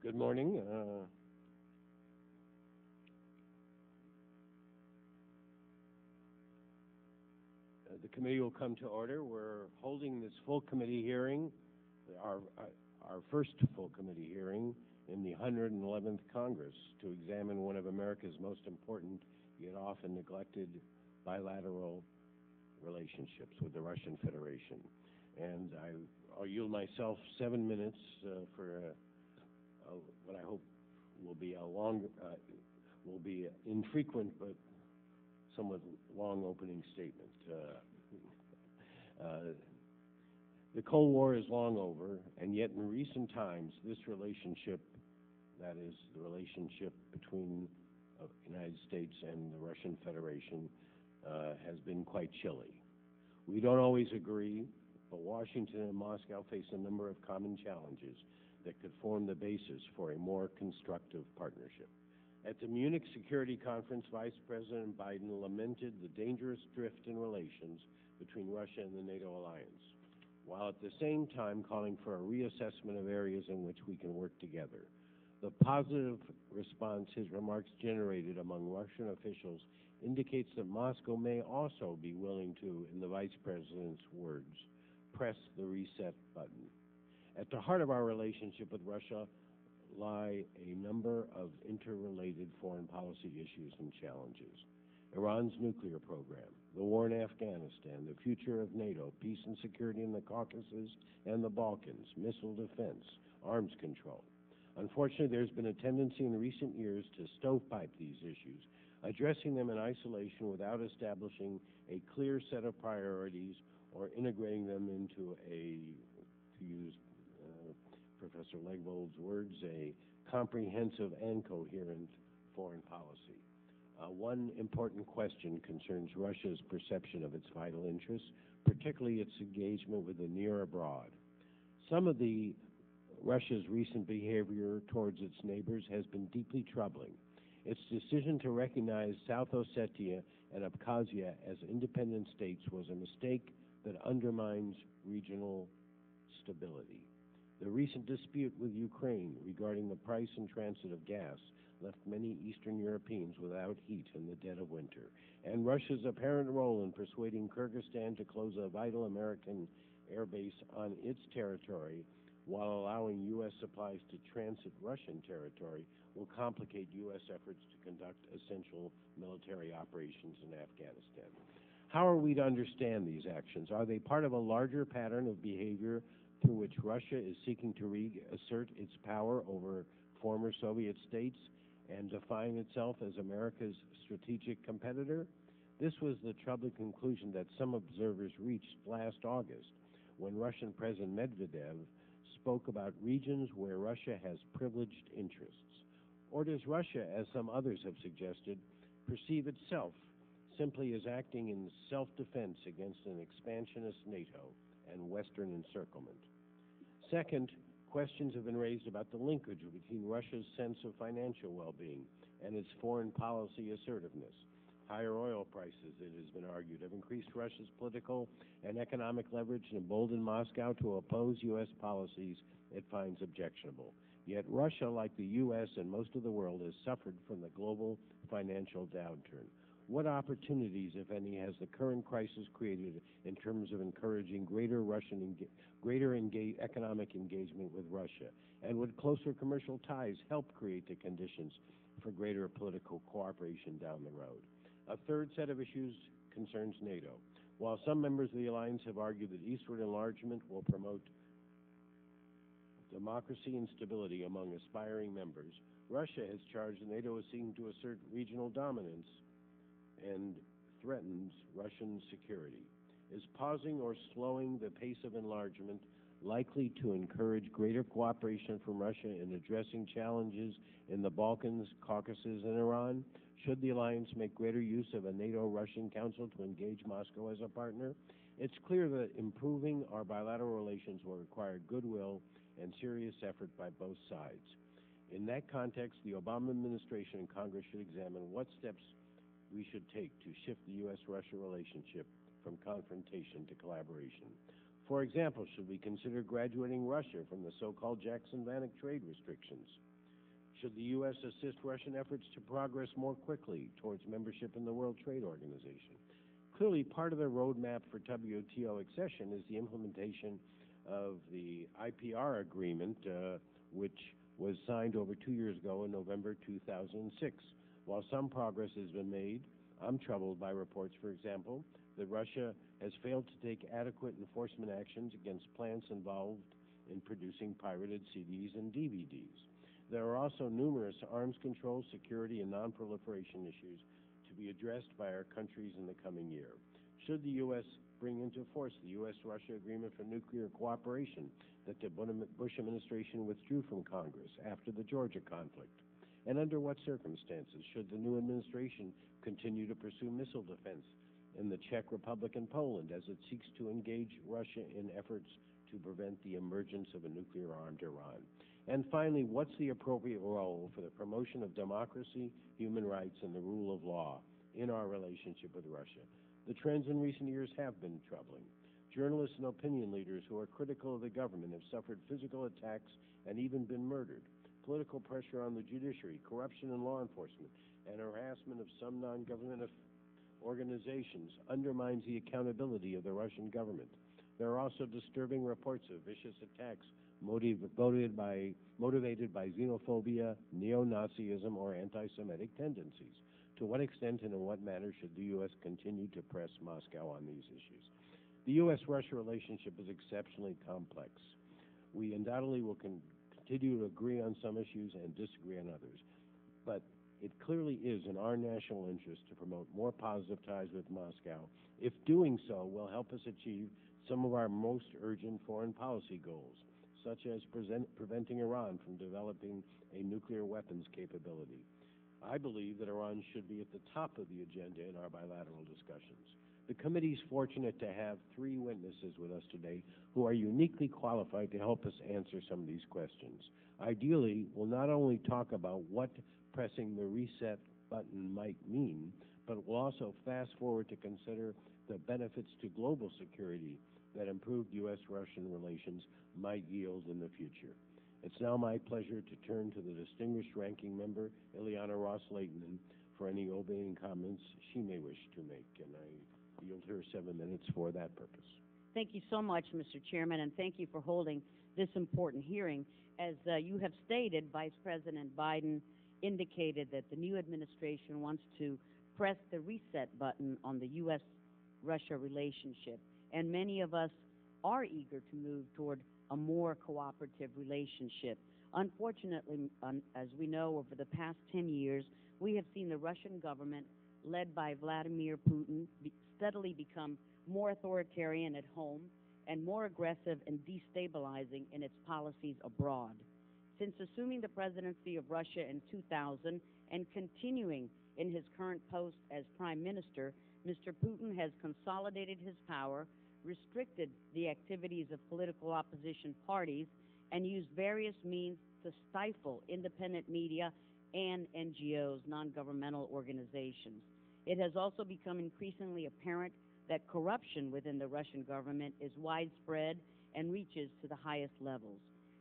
Good morning. The committee will come to order. We're holding this full committee hearing, our first full committee hearing in the 111th Congress to examine one of America's most important yet often neglected bilateral relationships with the Russian Federation. And I'll yield myself 7 minutes for what I hope will be infrequent but somewhat long opening statement. The Cold War is long over, and yet in recent times, this relationship, that is the relationship between the United States and the Russian Federation, has been quite chilly. We don't always agree, but Washington and Moscow face a number of common challenges that could form the basis for a more constructive partnership. At the Munich Security Conference, Vice President Biden lamented the dangerous drift in relations between Russia and the NATO alliance, while at the same time calling for a reassessment of areas in which we can work together. The positive response his remarks generated among Russian officials indicates that Moscow may also be willing to, in the Vice President's words, press the reset button. At the heart of our relationship with Russia lie a number of interrelated foreign policy issues and challenges. Iran's nuclear program, the war in Afghanistan, the future of NATO, peace and security in the Caucasus and the Balkans, missile defense, arms control. Unfortunately, there's been a tendency in recent years to stovepipe these issues, addressing them in isolation without establishing a clear set of priorities or integrating them into a, to use Professor Legwold's words, a comprehensive and coherent foreign policy. One important question concerns Russia's perception of its vital interests, particularly its engagement with the near abroad. Some of Russia's recent behavior towards its neighbors has been deeply troubling. Its decision to recognize South Ossetia and Abkhazia as independent states was a mistake that undermines regional stability. The recent dispute with Ukraine regarding the price and transit of gas left many Eastern Europeans without heat in the dead of winter, and Russia's apparent role in persuading Kyrgyzstan to close a vital American airbase on its territory while allowing U.S. supplies to transit Russian territory will complicate U.S. efforts to conduct essential military operations in Afghanistan. How are we to understand these actions? Are they part of a larger pattern of behavior through which Russia is seeking to reassert its power over former Soviet states and define itself as America's strategic competitor? This was the troubling conclusion that some observers reached last August when Russian President Medvedev spoke about regions where Russia has privileged interests. Or does Russia, as some others have suggested, perceive itself simply as acting in self-defense against an expansionist NATO and Western encirclement? Second, questions have been raised about the linkage between Russia's sense of financial well-being and its foreign policy assertiveness. Higher oil prices, it has been argued, have increased Russia's political and economic leverage and emboldened Moscow to oppose U.S. policies it finds objectionable. Yet Russia, like the U.S. and most of the world, has suffered from the global financial downturn. What opportunities, if any, has the current crisis created in terms of encouraging greater economic engagement with Russia? And would closer commercial ties help create the conditions for greater political cooperation down the road? A third set of issues concerns NATO. While some members of the alliance have argued that eastward enlargement will promote democracy and stability among aspiring members, Russia has charged that NATO is seeking to assert regional dominance and threatens Russian security. Is pausing or slowing the pace of enlargement likely to encourage greater cooperation from Russia in addressing challenges in the Balkans, Caucasus, and Iran? Should the alliance make greater use of a NATO-Russian Council to engage Moscow as a partner? It's clear that improving our bilateral relations will require goodwill and serious effort by both sides. In that context, the Obama administration and Congress should examine what steps we should take to shift the U.S.-Russia relationship from confrontation to collaboration. For example, should we consider graduating Russia from the so-called Jackson-Vanik trade restrictions? Should the U.S. assist Russian efforts to progress more quickly towards membership in the World Trade Organization? Clearly, part of the roadmap for WTO accession is the implementation of the IPR agreement, which was signed over 2 years ago in November 2006. While some progress has been made, I'm troubled by reports, for example, that Russia has failed to take adequate enforcement actions against plants involved in producing pirated CDs and DVDs. There are also numerous arms control, security, and non-proliferation issues to be addressed by our countries in the coming year. Should the U.S. bring into force the U.S.-Russia Agreement for Nuclear Cooperation that the Bush administration withdrew from Congress after the Georgia conflict? And under what circumstances should the new administration continue to pursue missile defense in the Czech Republic and Poland as it seeks to engage Russia in efforts to prevent the emergence of a nuclear-armed Iran? And finally, what's the appropriate role for the promotion of democracy, human rights, and the rule of law in our relationship with Russia? The trends in recent years have been troubling. Journalists and opinion leaders who are critical of the government have suffered physical attacks and even been murdered. Political pressure on the judiciary, corruption in law enforcement, and harassment of some non-government organizations undermines the accountability of the Russian government. There are also disturbing reports of vicious attacks motivated by xenophobia, neo-Nazism, or anti-Semitic tendencies. To what extent and in what manner should the U.S. continue to press Moscow on these issues? The U.S.-Russia relationship is exceptionally complex. We undoubtedly will continue to agree on some issues and disagree on others. But it clearly is in our national interest to promote more positive ties with Moscow, if doing so will help us achieve some of our most urgent foreign policy goals, such as preventing Iran from developing a nuclear weapons capability. I believe that Iran should be at the top of the agenda in our bilateral discussions. The committee is fortunate to have 3 witnesses with us today who are uniquely qualified to help us answer some of these questions. Ideally, we'll not only talk about what pressing the reset button might mean, but we'll also fast forward to consider the benefits to global security that improved U.S.-Russian relations might yield in the future. It's now my pleasure to turn to the distinguished ranking member, Illarionov Ross-Leighton, for any opening comments she may wish to make, and I yield her 7 minutes for that purpose. Thank you so much, Mr. Chairman, and thank you for holding this important hearing. As you have stated, Vice President Biden indicated that the new administration wants to press the reset button on the U.S.-Russia relationship, and many of us are eager to move toward a more cooperative relationship. Unfortunately, as we know, over the past 10 years, we have seen the Russian government, led by Vladimir Putin, steadily become more authoritarian at home and more aggressive and destabilizing in its policies abroad. Since assuming the presidency of Russia in 2000 and continuing in his current post as Prime Minister, Mr. Putin has consolidated his power, restricted the activities of political opposition parties, and used various means to stifle independent media and NGOs, non-governmental organizations. It has also become increasingly apparent that corruption within the Russian government is widespread and reaches to the highest levels.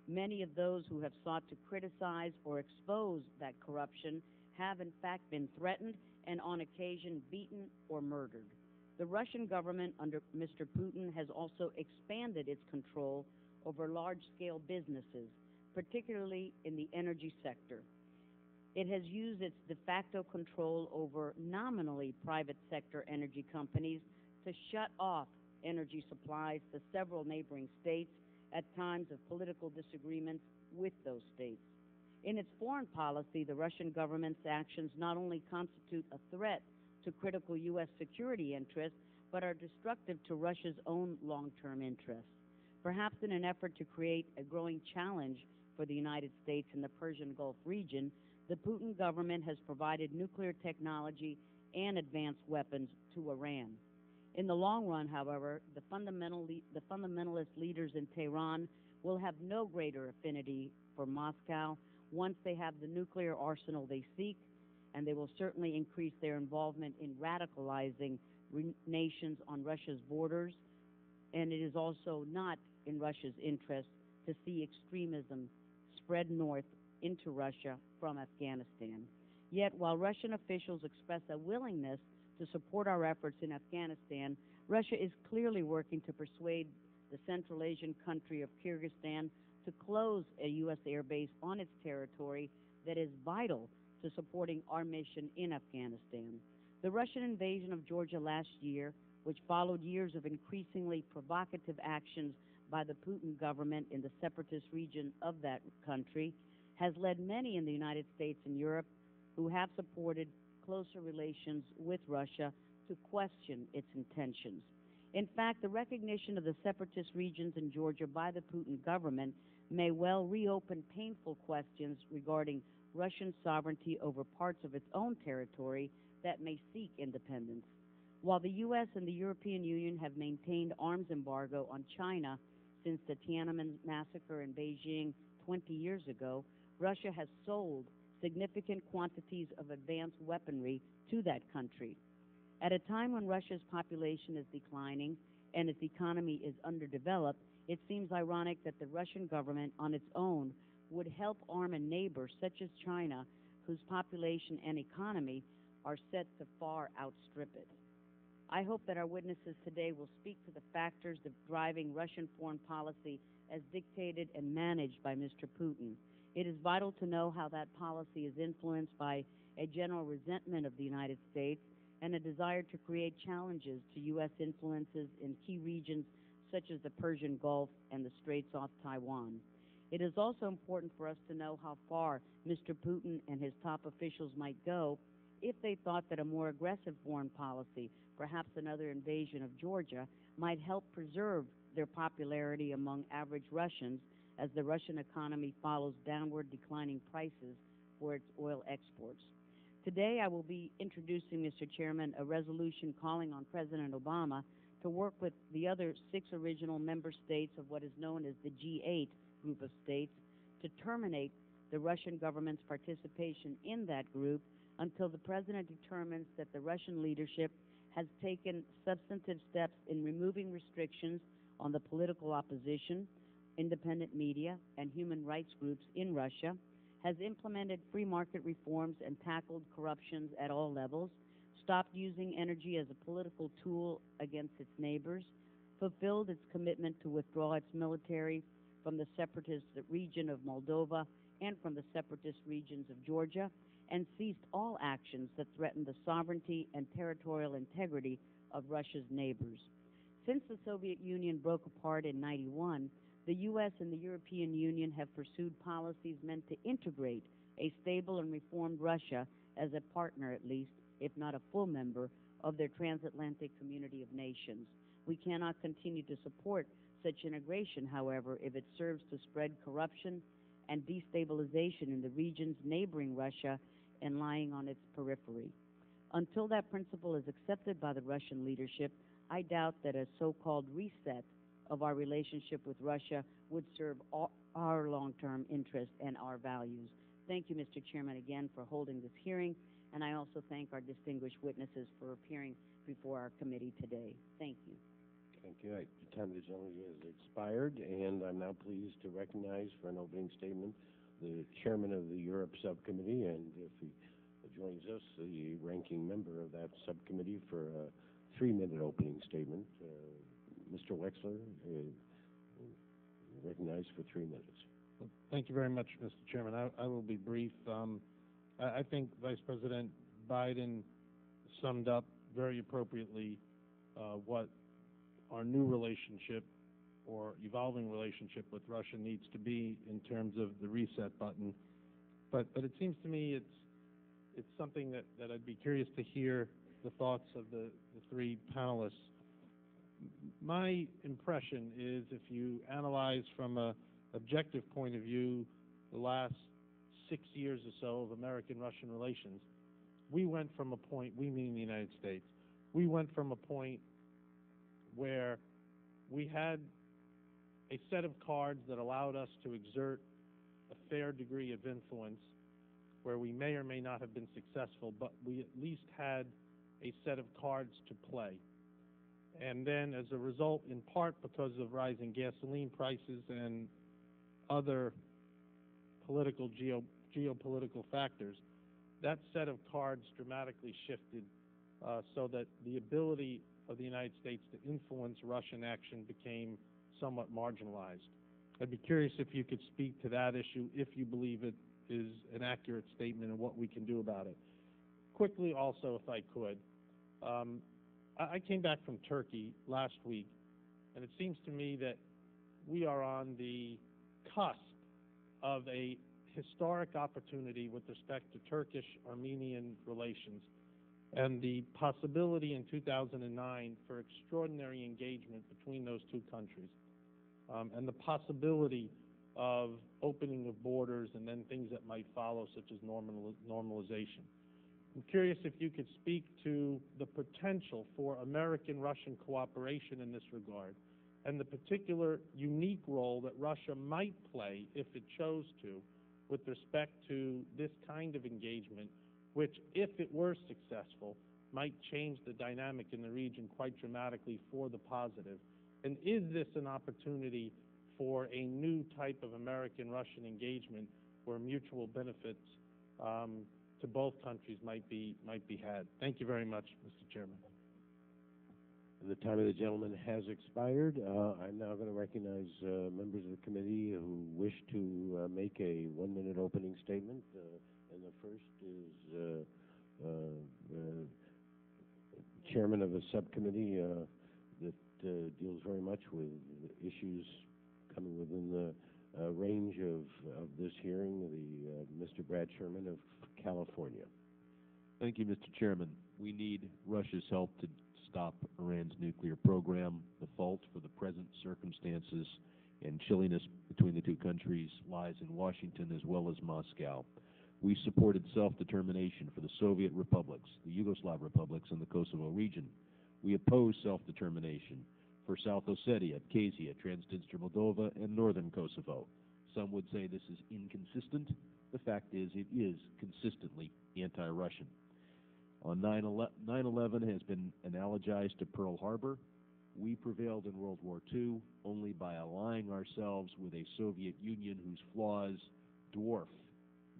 Many of those who have sought to criticize or expose that corruption have in fact been threatened and on occasion beaten or murdered. The Russian government under Mr. Putin has also expanded its control over large-scale businesses, particularly in the energy sector. It has used its de facto control over nominally private sector energy companies to shut off energy supplies to several neighboring states at times of political disagreements with those states. In its foreign policy, the Russian government's actions not only constitute a threat to critical U.S. security interests, but are destructive to Russia's own long-term interests. Perhaps in an effort to create a growing challenge for the United States in the Persian Gulf region, the Putin government has provided nuclear technology and advanced weapons to Iran. In the long run, however, the fundamentalist leaders in Tehran will have no greater affinity for Moscow once they have the nuclear arsenal they seek, and they will certainly increase their involvement in radicalizing nations on Russia's borders, and it is also not in Russia's interest to see extremism spread north into Russia from Afghanistan. Yet, while Russian officials express a willingness to support our efforts in Afghanistan, Russia is clearly working to persuade the Central Asian country of Kyrgyzstan to close a U.S. airbase on its territory that is vital to supporting our mission in Afghanistan. The Russian invasion of Georgia last year, which followed years of increasingly provocative actions by the Putin government in the separatist region of that country, has led many in the United States and Europe who have supported closer relations with Russia to question its intentions. In fact, the recognition of the separatist regions in Georgia by the Putin government may well reopen painful questions regarding Russian sovereignty over parts of its own territory that may seek independence. While the U.S. and the European Union have maintained arms embargo on China since the Tiananmen massacre in Beijing 20 years ago, Russia has sold significant quantities of advanced weaponry to that country. At a time when Russia's population is declining and its economy is underdeveloped, it seems ironic that the Russian government on its own would help arm a neighbor such as China, whose population and economy are set to far outstrip it. I hope that our witnesses today will speak to the factors driving Russian foreign policy as dictated and managed by Mr. Putin. It is vital to know how that policy is influenced by a general resentment of the United States and a desire to create challenges to U.S. influences in key regions such as the Persian Gulf and the Straits off Taiwan. It is also important for us to know how far Mr. Putin and his top officials might go if they thought that a more aggressive foreign policy, perhaps another invasion of Georgia, might help preserve their popularity among average Russians as the Russian economy follows downward declining prices for its oil exports. Today, I will be introducing, Mr. Chairman, a resolution calling on President Obama to work with the other 6 original member states of what is known as the G8 group of states to terminate the Russian government's participation in that group until the President determines that the Russian leadership has taken substantive steps in removing restrictions on the political opposition, independent media, and human rights groups in Russia, has implemented free market reforms and tackled corruptions at all levels, stopped using energy as a political tool against its neighbors, fulfilled its commitment to withdraw its military from the separatist region of Moldova and from the separatist regions of Georgia, and ceased all actions that threaten the sovereignty and territorial integrity of Russia's neighbors. Since the Soviet Union broke apart in '91, the U.S. and the European Union have pursued policies meant to integrate a stable and reformed Russia as a partner, at least, if not a full member, of their transatlantic community of nations. We cannot continue to support such integration, however, if it serves to spread corruption and destabilization in the regions neighboring Russia and lying on its periphery. Until that principle is accepted by the Russian leadership, I doubt that a so-called reset of our relationship with Russia would serve our long-term interests and our values. Thank you, Mr. Chairman, again for holding this hearing, and I also thank our distinguished witnesses for appearing before our committee today. Thank you. Thank you. The time of the gentleman has expired, and I'm now pleased to recognize for an opening statement the chairman of the Europe Subcommittee, and if he joins us, the ranking member of that subcommittee for a 3-minute opening statement. Mr. Wexler, recognized for 3 minutes. Thank you very much, Mr. Chairman. I will be brief. I think Vice President Biden summed up very appropriately what our new relationship or evolving relationship with Russia needs to be in terms of the reset button. But it seems to me it's something that I'd be curious to hear the thoughts of the 3 panelists. My impression is, if you analyze from an objective point of view the last 6 years or so of American-Russian relations, we went from a point, we mean the United States, we went from a point where we had a set of cards that allowed us to exert a fair degree of influence, where we may or may not have been successful, but we at least had a set of cards to play. And then as a result, in part because of rising gasoline prices and other geopolitical factors, that set of cards dramatically shifted so that the ability of the United States to influence Russian action became somewhat marginalized. I'd be curious if you could speak to that issue, if you believe it is an accurate statement and what we can do about it. Quickly also, if I could, I came back from Turkey last week, and it seems to me that we are on the cusp of a historic opportunity with respect to Turkish-Armenian relations and the possibility in 2009 for extraordinary engagement between those two countries, and the possibility of opening of borders and then things that might follow, such as normalization. I'm curious if you could speak to the potential for American-Russian cooperation in this regard and the particular unique role that Russia might play, if it chose to, with respect to this kind of engagement, which, if it were successful, might change the dynamic in the region quite dramatically for the positive. And is this an opportunity for a new type of American-Russian engagement where mutual benefits to both countries might be had? Thank you very much, Mr. Chairman. The time of the gentleman has expired. I'm now going to recognize members of the committee who wish to make a one-minute opening statement. And the first is chairman of a subcommittee that deals very much with issues coming within the range of this hearing, Mr. Brad Sherman of California. Thank you, Mr. Chairman. We need Russia's help to stop Iran's nuclear program. The fault for the present circumstances and chilliness between the two countries lies in Washington as well as Moscow. We supported self-determination for the Soviet republics, the Yugoslav republics, and the Kosovo region. We oppose self-determination for South Ossetia, Abkhazia, Transnistria, Moldova, and northern Kosovo. Some would say this is inconsistent. The fact is, it is consistently anti-Russian. On 9/11 has been analogized to Pearl Harbor. We prevailed in World War II only by allying ourselves with a Soviet Union whose flaws dwarf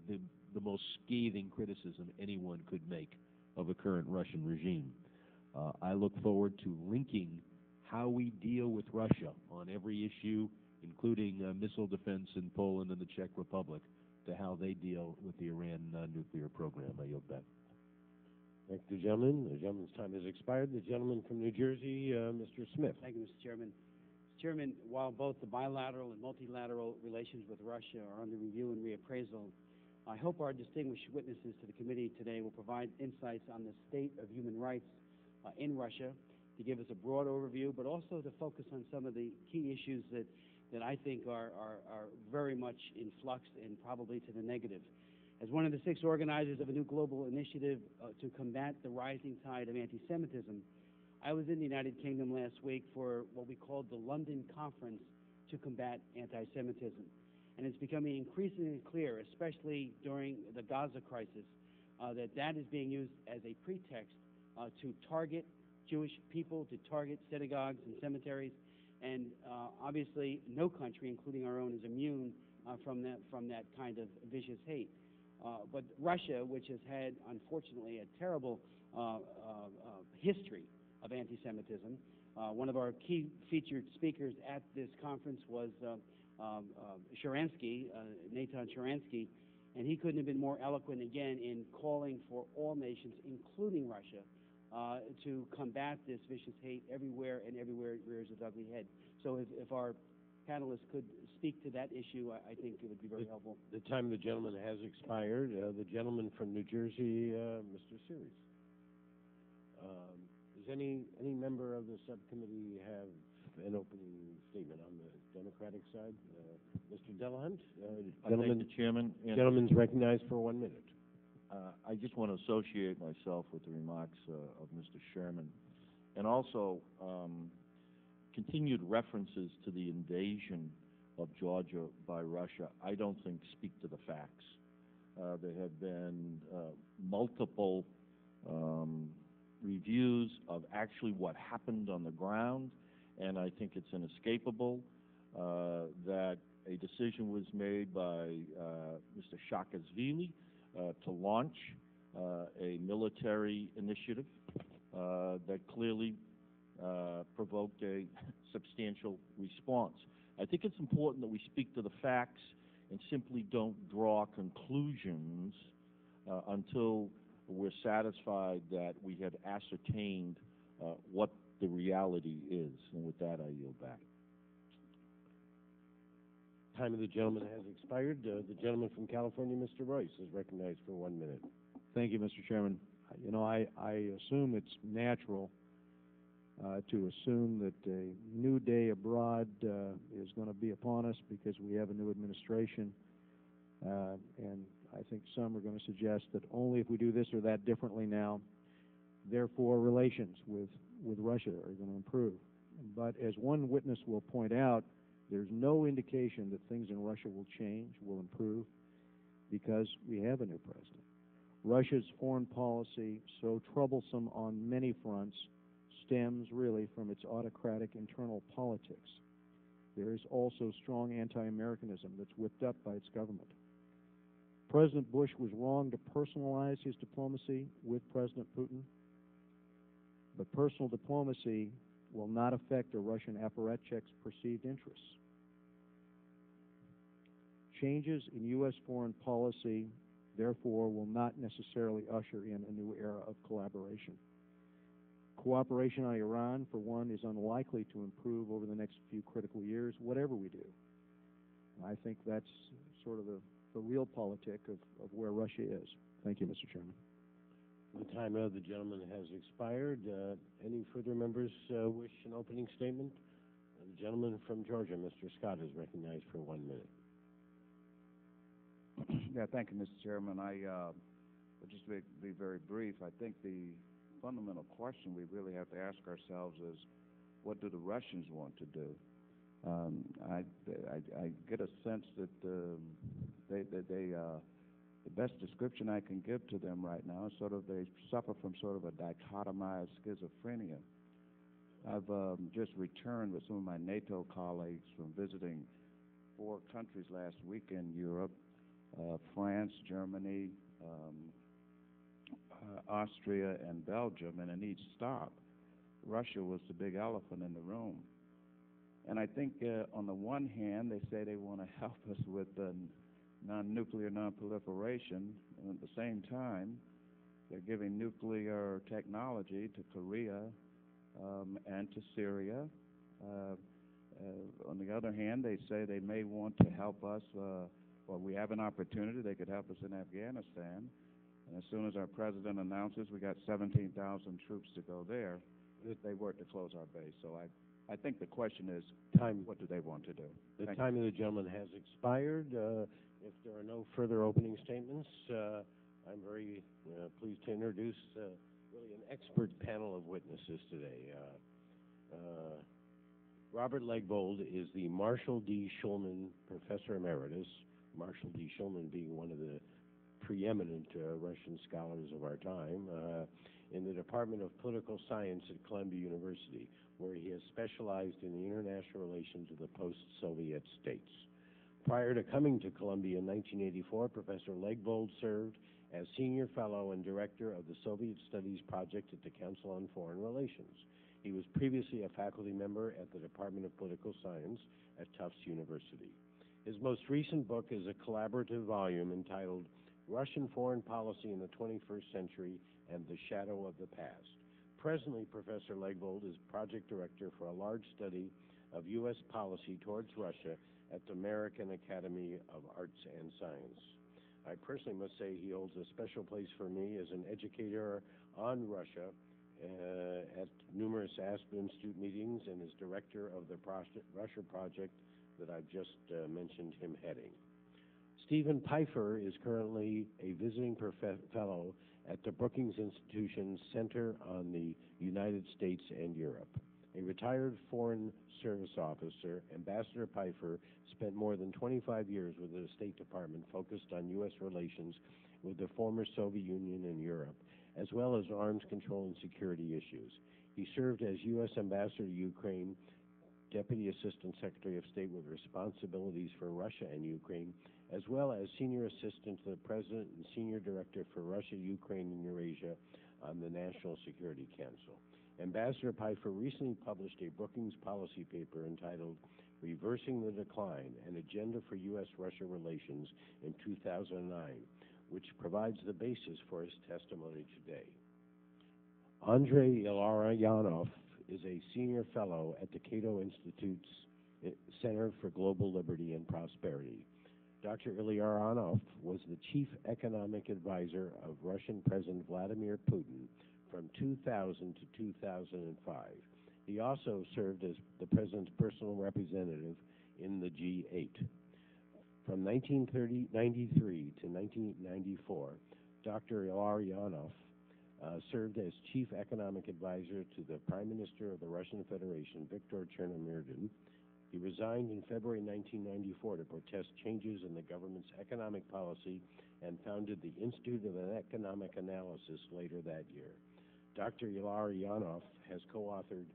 the most scathing criticism anyone could make of a current Russian regime. I look forward to linking how we deal with Russia on every issue, including missile defense in Poland and the Czech Republic, to how they deal with the Iran nuclear program. I yield back. Thank you, gentlemen. The gentleman's time has expired. The gentleman from New Jersey, Mr. Smith. Thank you, Mr. Chairman. Mr. Chairman, while both the bilateral and multilateral relations with Russia are under review and reappraisal, I hope our distinguished witnesses to the committee today will provide insights on the state of human rights in Russia, to give us a broad overview, but also to focus on some of the key issues that I think are very much in flux and probably to the negative. As one of the 6 organizers of a new global initiative to combat the rising tide of anti-Semitism, I was in the United Kingdom last week for what we called the London Conference to Combat Anti-Semitism. And it's becoming increasingly clear, especially during the Gaza crisis, that is being used as a pretext to target Jewish people, to target synagogues and cemeteries. And obviously, no country, including our own, is immune from that kind of vicious hate. But Russia, which has had, unfortunately, a terrible history of anti-Semitism, one of our key featured speakers at this conference was Sharansky, Natan Sharansky, and he couldn't have been more eloquent again in calling for all nations, including Russia, to combat this vicious hate everywhere, and everywhere it rears its ugly head. So if our panelists could speak to that issue, I think it would be very helpful. The time of the gentleman has expired. The gentleman from New Jersey, Mr. Series. Does any member of the subcommittee have an opening statement on the Democratic side? Mr. Delahunt? Thank you, Chairman. Gentleman's recognized for 1 minute. I just want to associate myself with the remarks of Mr. Sherman, and also continued references to the invasion of Georgia by Russia, I don't think speak to the facts. There have been multiple reviews of actually what happened on the ground, and I think it's inescapable that a decision was made by Mr. Saakashvili to launch a military initiative that clearly provoked a substantial response. I think it's important that we speak to the facts and simply don't draw conclusions until we're satisfied that we have ascertained what the reality is. And with that, I yield back. Time of the gentleman has expired. The gentleman from California, Mr. Royce, is recognized for 1 minute. Thank you, Mr. Chairman. You know, I assume it's natural to assume that a new day abroad is going to be upon us because we have a new administration. And I think some are going to suggest that only if we do this or that differently now, therefore relations with Russia are going to improve. But as one witness will point out, there's no indication that things in Russia will change, will improve, because we have a new president. Russia's foreign policy, so troublesome on many fronts, stems really from its autocratic internal politics. There is also strong anti-Americanism that's whipped up by its government. President Bush was wrong to personalize his diplomacy with President Putin, but personal diplomacy will not affect a Russian apparatchik's perceived interests. Changes in U.S. foreign policy, therefore, will not necessarily usher in a new era of collaboration. Cooperation on Iran, for one, is unlikely to improve over the next few critical years, whatever we do. I think that's sort of the real politic of where Russia is. Thank you, Mr. Chairman. The time of the gentleman has expired. Any further members wish an opening statement? The gentleman from Georgia, Mr. Scott, is recognized for 1 minute. Yeah, thank you, Mr. Chairman. I will just be very brief. I think the fundamental question we really have to ask ourselves is, what do the Russians want to do? I get a sense that the best description I can give to them right now is sort of they suffer from sort of a dichotomized schizophrenia. I've just returned with some of my NATO colleagues from visiting 4 countries last week in Europe, France, Germany, Austria, and Belgium, and in each stop, Russia was the big elephant in the room. And I think on the one hand, they say they want to help us with non-nuclear non-proliferation, and at the same time, they're giving nuclear technology to Korea and to Syria. On the other hand, they say they may want to help us, well, we have an opportunity, they could help us in Afghanistan. And as soon as our president announces we got 17,000 troops to go there, they work to close our base. So I think the question is, what do they want to do? The time of the gentleman has expired. If there are no further opening statements, I'm very pleased to introduce really an expert panel of witnesses today. Robert Legbold is the Marshall D. Schulman Professor Emeritus, Marshall D. Schulman being one of the preeminent Russian scholars of our time, in the Department of Political Science at Columbia University, where he has specialized in the international relations of the post-Soviet states. Prior to coming to Columbia in 1984, Professor Legbold served as Senior Fellow and Director of the Soviet Studies Project at the Council on Foreign Relations. He was previously a faculty member at the Department of Political Science at Tufts University. His most recent book is a collaborative volume entitled Russian Foreign Policy in the 21st Century and the Shadow of the Past. Presently, Professor Legbold is Project Director for a large study of U.S. policy towards Russia at the American Academy of Arts and Science. I personally must say he holds a special place for me as an educator on Russia at numerous Aspen Institute meetings and is director of the Russia project that I've just mentioned him heading. Stephen Pfeiffer is currently a visiting fellow at the Brookings Institution's Center on the United States and Europe. A retired Foreign Service officer, Ambassador Pfeiffer spent more than 25 years with the State Department focused on U.S. relations with the former Soviet Union and Europe, as well as arms control and security issues. He served as U.S. Ambassador to Ukraine Deputy Assistant Secretary of State with responsibilities for Russia and Ukraine, as well as Senior Assistant to the President and Senior Director for Russia, Ukraine, and Eurasia on the National Security Council. Ambassador Pfeiffer recently published a Brookings policy paper entitled Reversing the Decline, an Agenda for U.S.-Russia Relations in 2009, which provides the basis for his testimony today. Andrei Illarionov is a senior fellow at the Cato Institute's Center for Global Liberty and Prosperity. Dr. Illarionov was the chief economic advisor of Russian President Vladimir Putin from 2000 to 2005. He also served as the president's personal representative in the G8. From 1993 to 1994, Dr. Illarionov served as chief economic advisor to the Prime Minister of the Russian Federation, Viktor Chernomyrdin. He resigned in February 1994 to protest changes in the government's economic policy and founded the Institute of Economic Analysis later that year. Dr. Illarionov has co-authored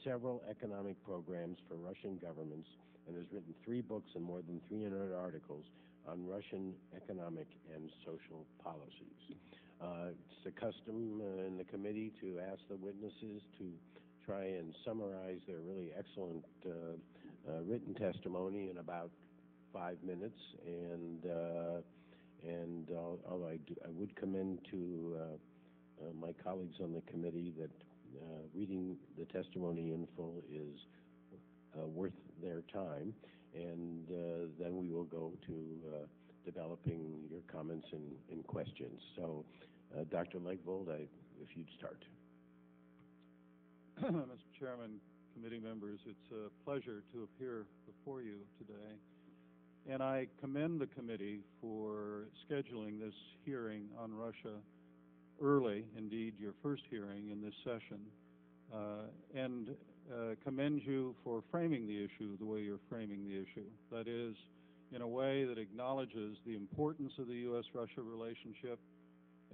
several economic programs for Russian governments and has written 3 books and more than 300 articles on Russian economic and social policies. It's the custom in the committee to ask the witnesses to try and summarize their really excellent written testimony in about 5 minutes, and although I would commend to my colleagues on the committee that reading the testimony in full is worth their time, and then we will go to developing your comments and questions. So, Dr. Legvold, if you'd start. Mr. Chairman, committee members, it's a pleasure to appear before you today. And I commend the committee for scheduling this hearing on Russia early, indeed your first hearing in this session, and commend you for framing the issue the way you're framing the issue. That is, in a way that acknowledges the importance of the U.S.-Russia relationship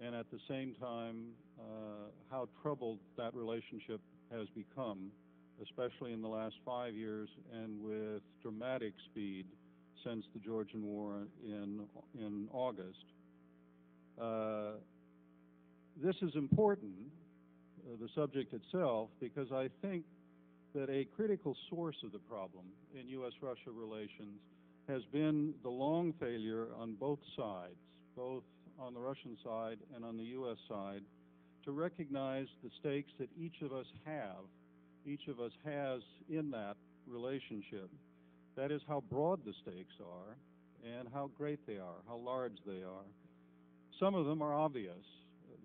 and at the same time how troubled that relationship has become, especially in the last 5 years and with dramatic speed since the Georgian War in August. This is important, the subject itself, because I think that a critical source of the problem in U.S.-Russia relations has been the long failure on both sides, both on the Russian side and on the U.S. side, to recognize the stakes that each of us has in that relationship. That is, how broad the stakes are and how great they are, how large they are. Some of them are obvious.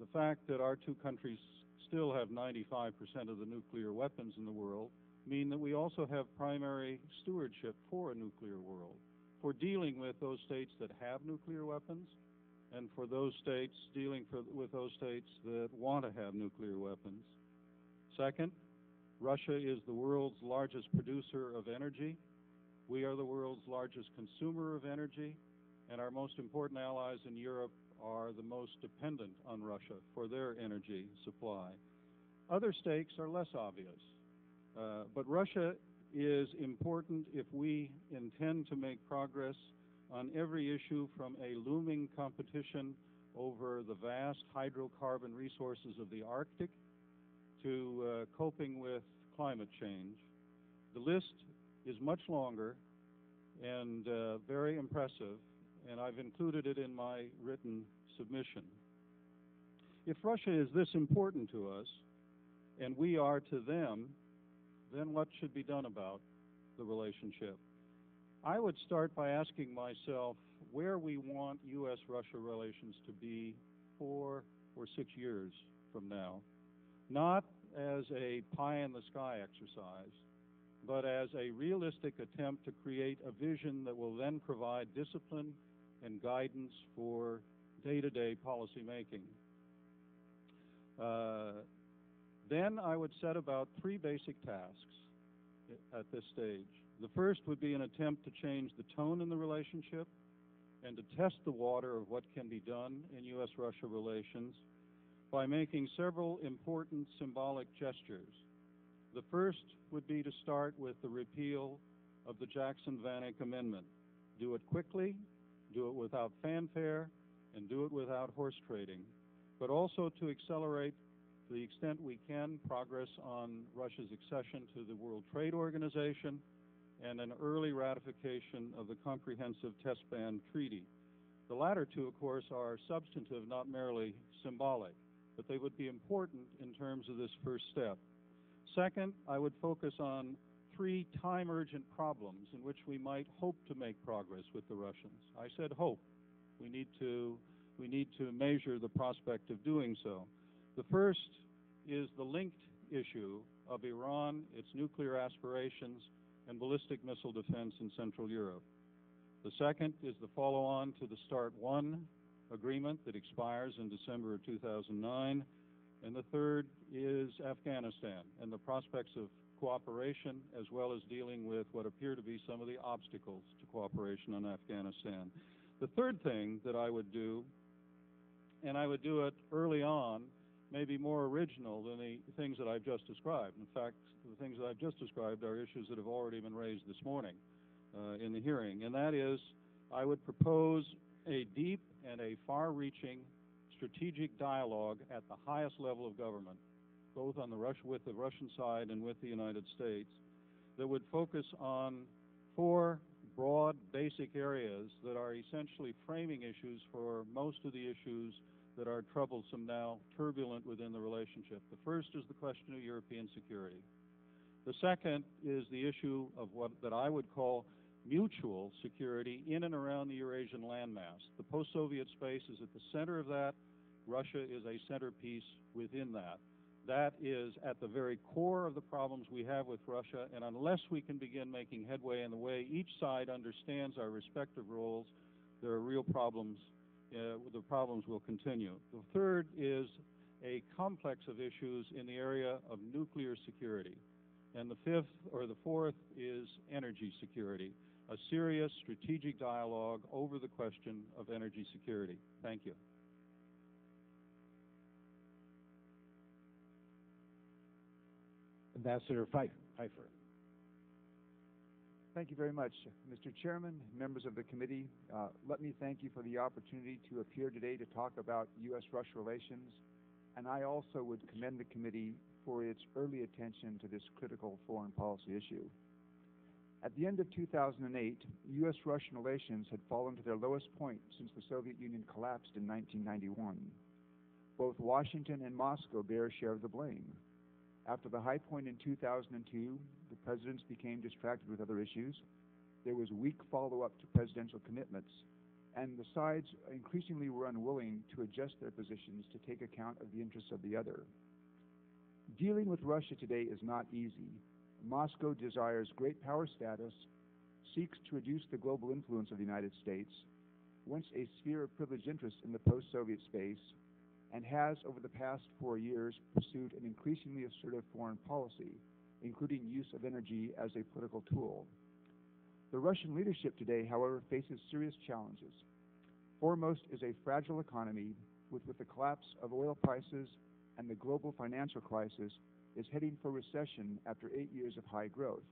The fact that our 2 countries still have 95% of the nuclear weapons in the world mean that we also have primary stewardship for a nuclear world, for dealing with those states that have nuclear weapons and for those states dealing with those states that want to have nuclear weapons. Second, Russia is the world's largest producer of energy. We are the world's largest consumer of energy, and our most important allies in Europe are the most dependent on Russia for their energy supply. Other stakes are less obvious, but Russia is important if we intend to make progress on every issue, from a looming competition over the vast hydrocarbon resources of the Arctic to coping with climate change. The list is much longer and very impressive, and I've included it in my written submission. If Russia is this important to us, and we are to them, then what should be done about the relationship? I would start by asking myself where we want U.S.-Russia relations to be 4 or 6 years from now, not as a pie-in-the-sky exercise, but as a realistic attempt to create a vision that will then provide discipline and guidance for day-to-day policy making. Then I would set about 3 basic tasks at this stage. The first would be an attempt to change the tone in the relationship and to test the water of what can be done in U.S.-Russia relations by making several important symbolic gestures. The first would be to start with the repeal of the Jackson-Vanik Amendment. Do it quickly, do it without fanfare, and do it without horse trading, but also to accelerate, to the extent we can, progress on Russia's accession to the World Trade Organization and an early ratification of the Comprehensive Test Ban Treaty. The latter two, of course, are substantive, not merely symbolic, but they would be important in terms of this first step. Second, I would focus on three time-urgent problems in which we might hope to make progress with the Russians. I said hope. We need to measure the prospect of doing so. The first is the linked issue of Iran, its nuclear aspirations, and ballistic missile defense in Central Europe. The second is the follow-on to the START 1 agreement that expires in December of 2009. And the third is Afghanistan and the prospects of cooperation, as well as dealing with what appear to be some of the obstacles to cooperation on Afghanistan. The third thing that I would do, and I would do it early on, may be more original than the things that I've just described. In fact, the things that I've just described are issues that have already been raised this morning in the hearing, and that is I would propose a deep and a far-reaching strategic dialogue at the highest level of government, both on with the Russian side and with the United States, that would focus on four broad, basic areas that are essentially framing issues for most of the issues that are troublesome now, turbulent within the relationship. The first is the question of European security. The second is the issue of what that I would call mutual security in and around the Eurasian landmass. The post-Soviet space is at the center of that. Russia is a centerpiece within that. That is at the very core of the problems we have with Russia, and unless we can begin making headway in the way each side understands our respective roles, there are real problems. The problems will continue. The third is a complex of issues in the area of nuclear security. And the fourth is energy security, a serious strategic dialogue over the question of energy security. Thank you. Ambassador Pfeiffer. Thank you very much, Mr. Chairman, members of the committee. Let me thank you for the opportunity to appear today to talk about U.S.-Russia relations, and I also would commend the committee for its early attention to this critical foreign policy issue. At the end of 2008, U.S.-Russian relations had fallen to their lowest point since the Soviet Union collapsed in 1991. Both Washington and Moscow bear a share of the blame. After the high point in 2002, the presidents became distracted with other issues. There was weak follow-up to presidential commitments, and the sides increasingly were unwilling to adjust their positions to take account of the interests of the other. Dealing with Russia today is not easy. Moscow desires great power status, seeks to reduce the global influence of the United States, wants a sphere of privileged interest in the post-Soviet space, and has, over the past 4 years, pursued an increasingly assertive foreign policy, including use of energy as a political tool. The Russian leadership today, however, faces serious challenges. Foremost is a fragile economy, with the collapse of oil prices and the global financial crisis is heading for recession after 8 years of high growth.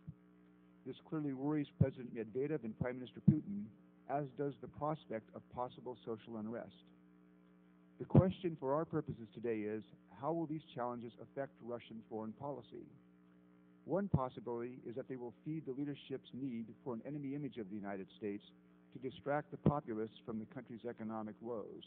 This clearly worries President Medvedev and Prime Minister Putin, as does the prospect of possible social unrest. The question for our purposes today is, how will these challenges affect Russian foreign policy? One possibility is that they will feed the leadership's need for an enemy image of the United States to distract the populace from the country's economic woes.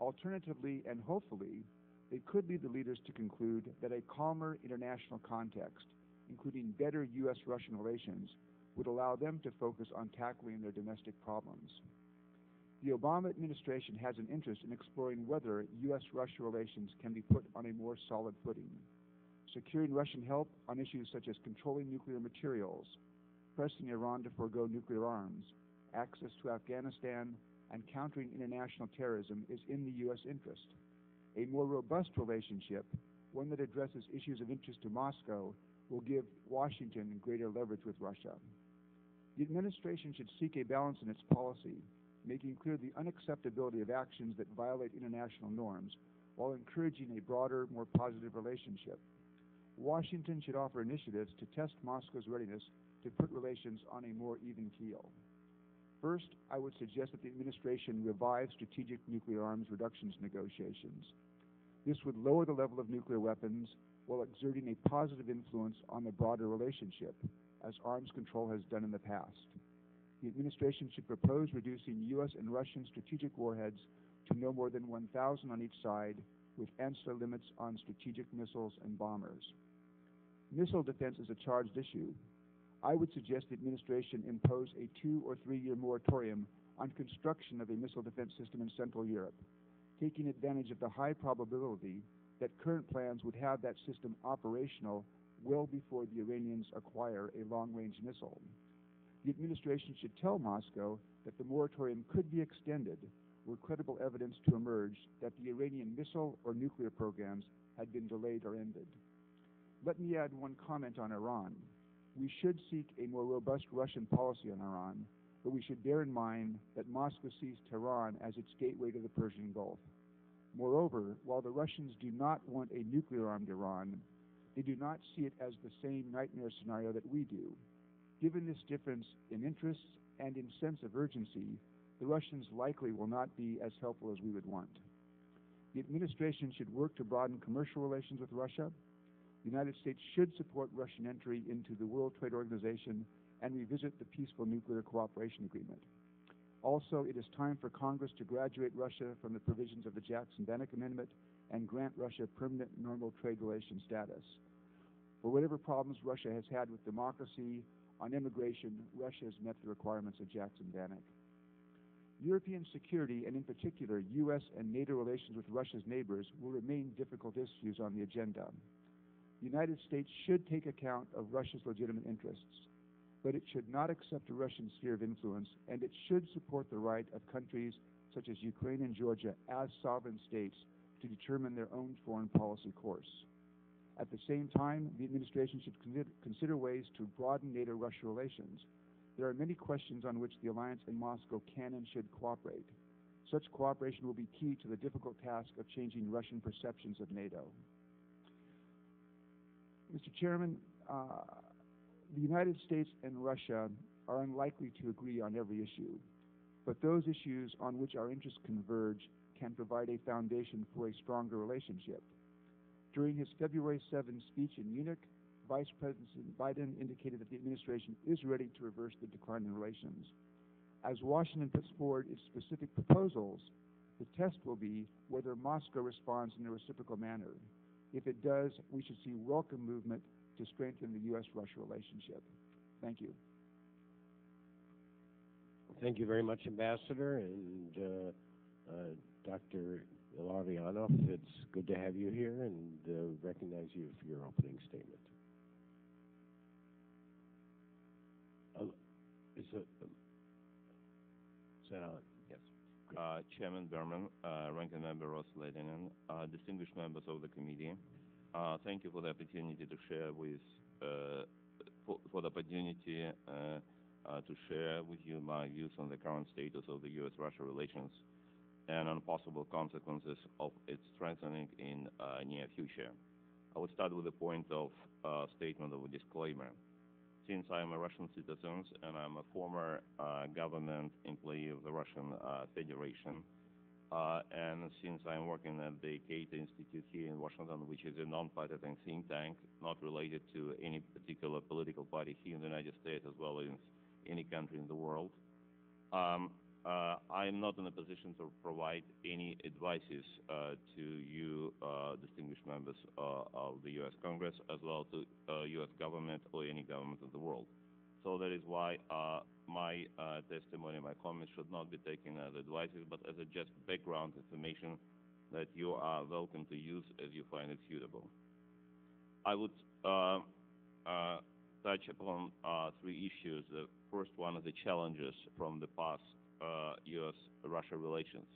Alternatively, and hopefully, they could lead the leaders to conclude that a calmer international context, including better U.S.-Russian relations, would allow them to focus on tackling their domestic problems. The Obama administration has an interest in exploring whether U.S.-Russia relations can be put on a more solid footing. Securing Russian help on issues such as controlling nuclear materials, pressing Iran to forego nuclear arms, access to Afghanistan, and countering international terrorism is in the U.S. interest. A more robust relationship, one that addresses issues of interest to Moscow, will give Washington greater leverage with Russia. The administration should seek a balance in its policy, making clear the unacceptability of actions that violate international norms, while encouraging a broader, more positive relationship. Washington should offer initiatives to test Moscow's readiness to put relations on a more even keel. First, I would suggest that the administration revive strategic nuclear arms reductions negotiations. This would lower the level of nuclear weapons while exerting a positive influence on the broader relationship, as arms control has done in the past. The administration should propose reducing U.S. and Russian strategic warheads to no more than 1,000 on each side, with ancillary limits on strategic missiles and bombers. Missile defense is a charged issue. I would suggest the administration impose a 2 or 3 year moratorium on construction of a missile defense system in Central Europe, taking advantage of the high probability that current plans would have that system operational well before the Iranians acquire a long-range missile. The administration should tell Moscow that the moratorium could be extended were credible evidence to emerge that the Iranian missile or nuclear programs had been delayed or ended. Let me add one comment on Iran. We should seek a more robust Russian policy on Iran, but we should bear in mind that Moscow sees Tehran as its gateway to the Persian Gulf. Moreover, while the Russians do not want a nuclear-armed Iran, they do not see it as the same nightmare scenario that we do. Given this difference in interests and in sense of urgency, the Russians likely will not be as helpful as we would want. The administration should work to broaden commercial relations with Russia. The United States should support Russian entry into the World Trade Organization and revisit the Peaceful Nuclear Cooperation Agreement. Also, it is time for Congress to graduate Russia from the provisions of the Jackson-Vanik Amendment and grant Russia permanent normal trade relations status. For whatever problems Russia has had with democracy, on immigration, Russia has met the requirements of Jackson-Vanik. European security, and in particular U.S. and NATO relations with Russia's neighbors, will remain difficult issues on the agenda. The United States should take account of Russia's legitimate interests, but it should not accept a Russian sphere of influence, and it should support the right of countries such as Ukraine and Georgia as sovereign states to determine their own foreign policy course. At the same time, the administration should consider ways to broaden NATO-Russia relations. There are many questions on which the alliance and Moscow can and should cooperate. Such cooperation will be key to the difficult task of changing Russian perceptions of NATO. Mr. Chairman, the United States and Russia are unlikely to agree on every issue, but those issues on which our interests converge can provide a foundation for a stronger relationship. During his February 7 speech in Munich, Vice President Biden indicated that the administration is ready to reverse the decline in relations. As Washington puts forward its specific proposals, the test will be whether Moscow responds in a reciprocal manner. If it does, we should see welcome movement to strengthen the U.S.-Russia relationship. Thank you. Thank you very much, Ambassador, and Dr. Illarionov. It's good to have you here and recognize you for your opening statement. Is that on? Yes. Chairman Berman, Ranking Member Ross Ledinen, distinguished members of the committee, thank you for the opportunity to share with to share with you my views on the current status of the U.S.-Russia relations and on possible consequences of its strengthening in near future. I would start with a point of statement of a disclaimer. Since I am a Russian citizen and I'm a former government employee of the Russian Federation, and since I'm working at the Cato Institute here in Washington, which is a non-partisan think tank, not related to any particular political party here in the United States as well as any country in the world, I'm not in a position to provide any advices to you, distinguished members of the U.S. Congress, as well to U.S. government or any government in the world. So that is why my testimony, my comments should not be taken as advices, but as a just background information that you are welcome to use as you find it suitable. I would touch upon three issues. The first one is the challenges from the past U.S.-Russia relations,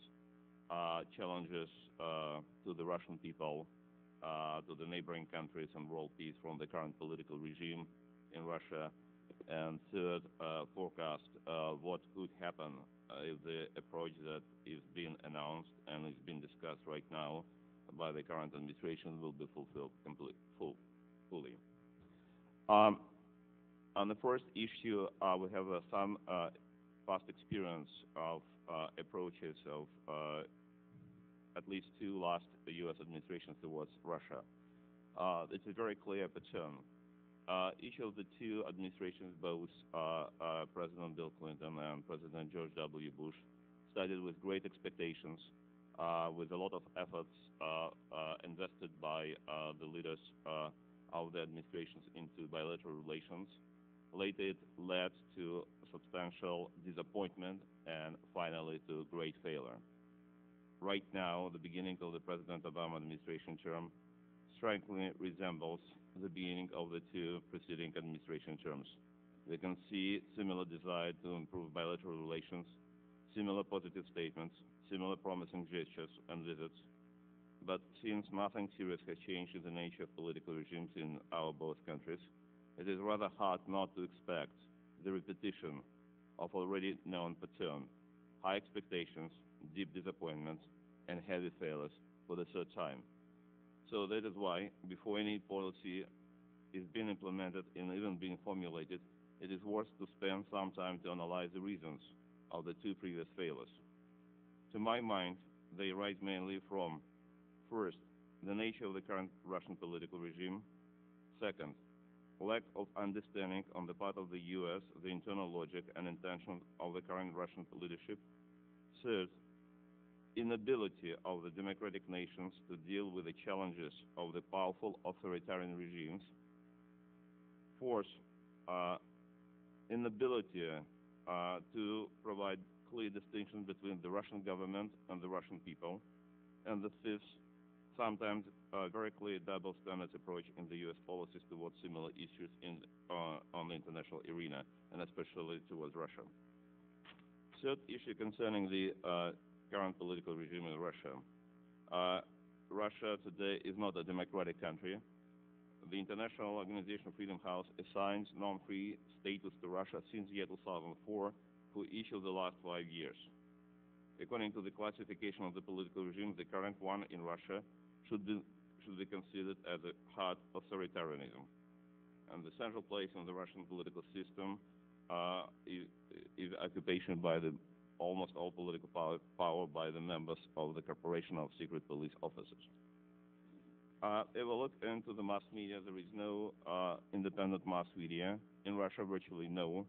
challenges to the Russian people, to the neighboring countries and world peace from the current political regime in Russia, and third, forecast what could happen if the approach that is being announced and is being discussed right now by the current administration will be fulfilled fully. On the first issue, we have some past experience of approaches of at least two last U.S. administrations towards Russia. It's a very clear pattern. Each of the two administrations, both President Bill Clinton and President George W. Bush, started with great expectations, with a lot of efforts invested by the leaders of the administrations into bilateral relations. Later, it led to substantial disappointment and finally to great failure. Right now, the beginning of the President Obama administration term strikingly resembles the beginning of the two preceding administration terms. We can see similar desire to improve bilateral relations, similar positive statements, similar promising gestures and visits. But since nothing serious has changed in the nature of political regimes in our both countries, it is rather hard not to expect the repetition of already known pattern: high expectations, deep disappointments, and heavy failures for the third time. So that is why, before any policy is being implemented and even being formulated, it is worth to spend some time to analyze the reasons of the two previous failures. To my mind, they arise mainly from, first, the nature of the current Russian political regime; second, lack of understanding on the part of the U.S. the internal logic and intention of the current Russian leadership; third, inability of the democratic nations to deal with the challenges of the powerful authoritarian regimes; fourth, inability to provide clear distinction between the Russian government and the Russian people; and the fifth, sometimes very clear double standards approach in the U.S. policies towards similar issues on the international arena, and especially towards Russia. Third issue concerning the current political regime in Russia. Russia today is not a democratic country. The International Organization of Freedom House assigns non-free status to Russia since year 2004 for each of the last 5 years. According to the classification of the political regime, the current one in Russia should be considered as a hard authoritarianism. And the central place in the Russian political system is occupation by almost all political power by the members of the Corporation of Secret Police Officers. If we look into the mass media, there is no independent mass media in Russia, virtually no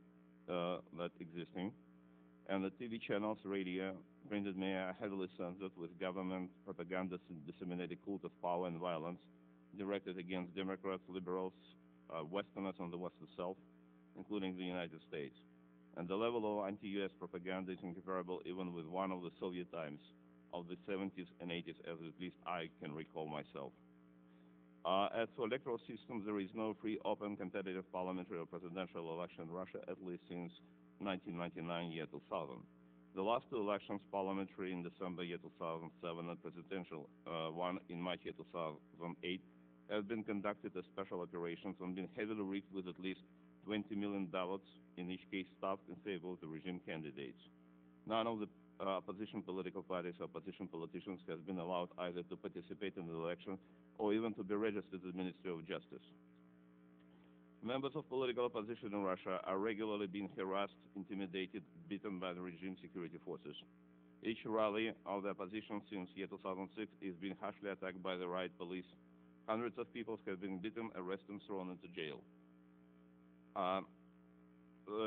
that existing. And the TV channels, radio, printed media are heavily censored, with government propaganda and disseminated cult of power and violence directed against Democrats, liberals, Westerners, and the West itself, including the United States. And the level of anti-U.S. propaganda is incomparable even with one of the Soviet times of the 70s and 80s, as at least I can recall myself. As for electoral systems, there is no free, open, competitive parliamentary or presidential election in Russia, at least since 1999 year 2000. The last two elections, parliamentary in December year 2007 and presidential one in March year 2008, have been conducted as special operations and been heavily rigged with at least 20 million ballots, in each case stuffed in favor of the regime candidates. None of the opposition political parties or opposition politicians has been allowed either to participate in the election or even to be registered at the Ministry of Justice. Members of political opposition in Russia are regularly being harassed, intimidated, beaten by the regime security forces. Each rally of the opposition since year 2006 is being harshly attacked by the riot police. Hundreds of people have been beaten, arrested, and thrown into jail.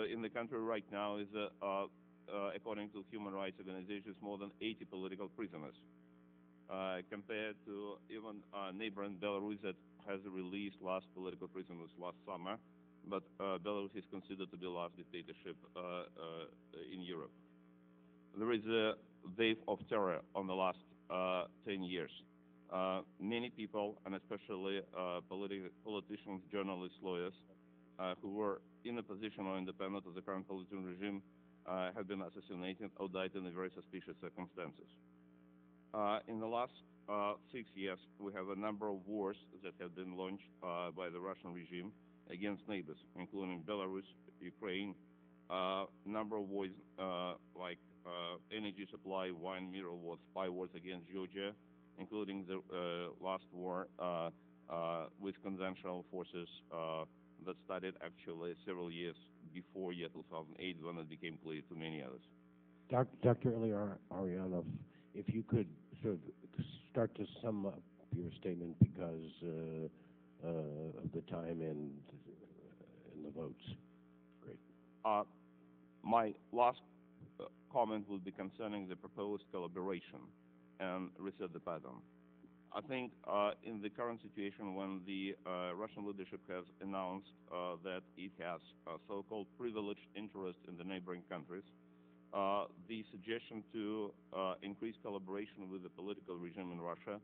In the country right now is, according to human rights organizations, more than 80 political prisoners, compared to even neighboring Belarus that has released last political prisoners last summer, but Belarus is considered to be the last dictatorship in Europe. There is a wave of terror on the last 10 years. Many people, and especially politicians, journalists, lawyers, who were in a position or independent of the current political regime, have been assassinated or died in very suspicious circumstances. In the last 6 years, we have a number of wars that have been launched by the Russian regime against neighbors, including Belarus, Ukraine, number of wars like energy supply, wine, mirror wars, spy wars against Georgia, including the last war with conventional forces that started actually several years before year 2008 when it became clear to many others. Dr. Illarionov, if you could sort of start to sum up your statement because of the time and the votes. Great. My last comment will be concerning the proposed collaboration and reset the pattern. I think in the current situation when the Russian leadership has announced that it has a so-called privileged interest in the neighboring countries, the suggestion to increase collaboration with the political regime in Russia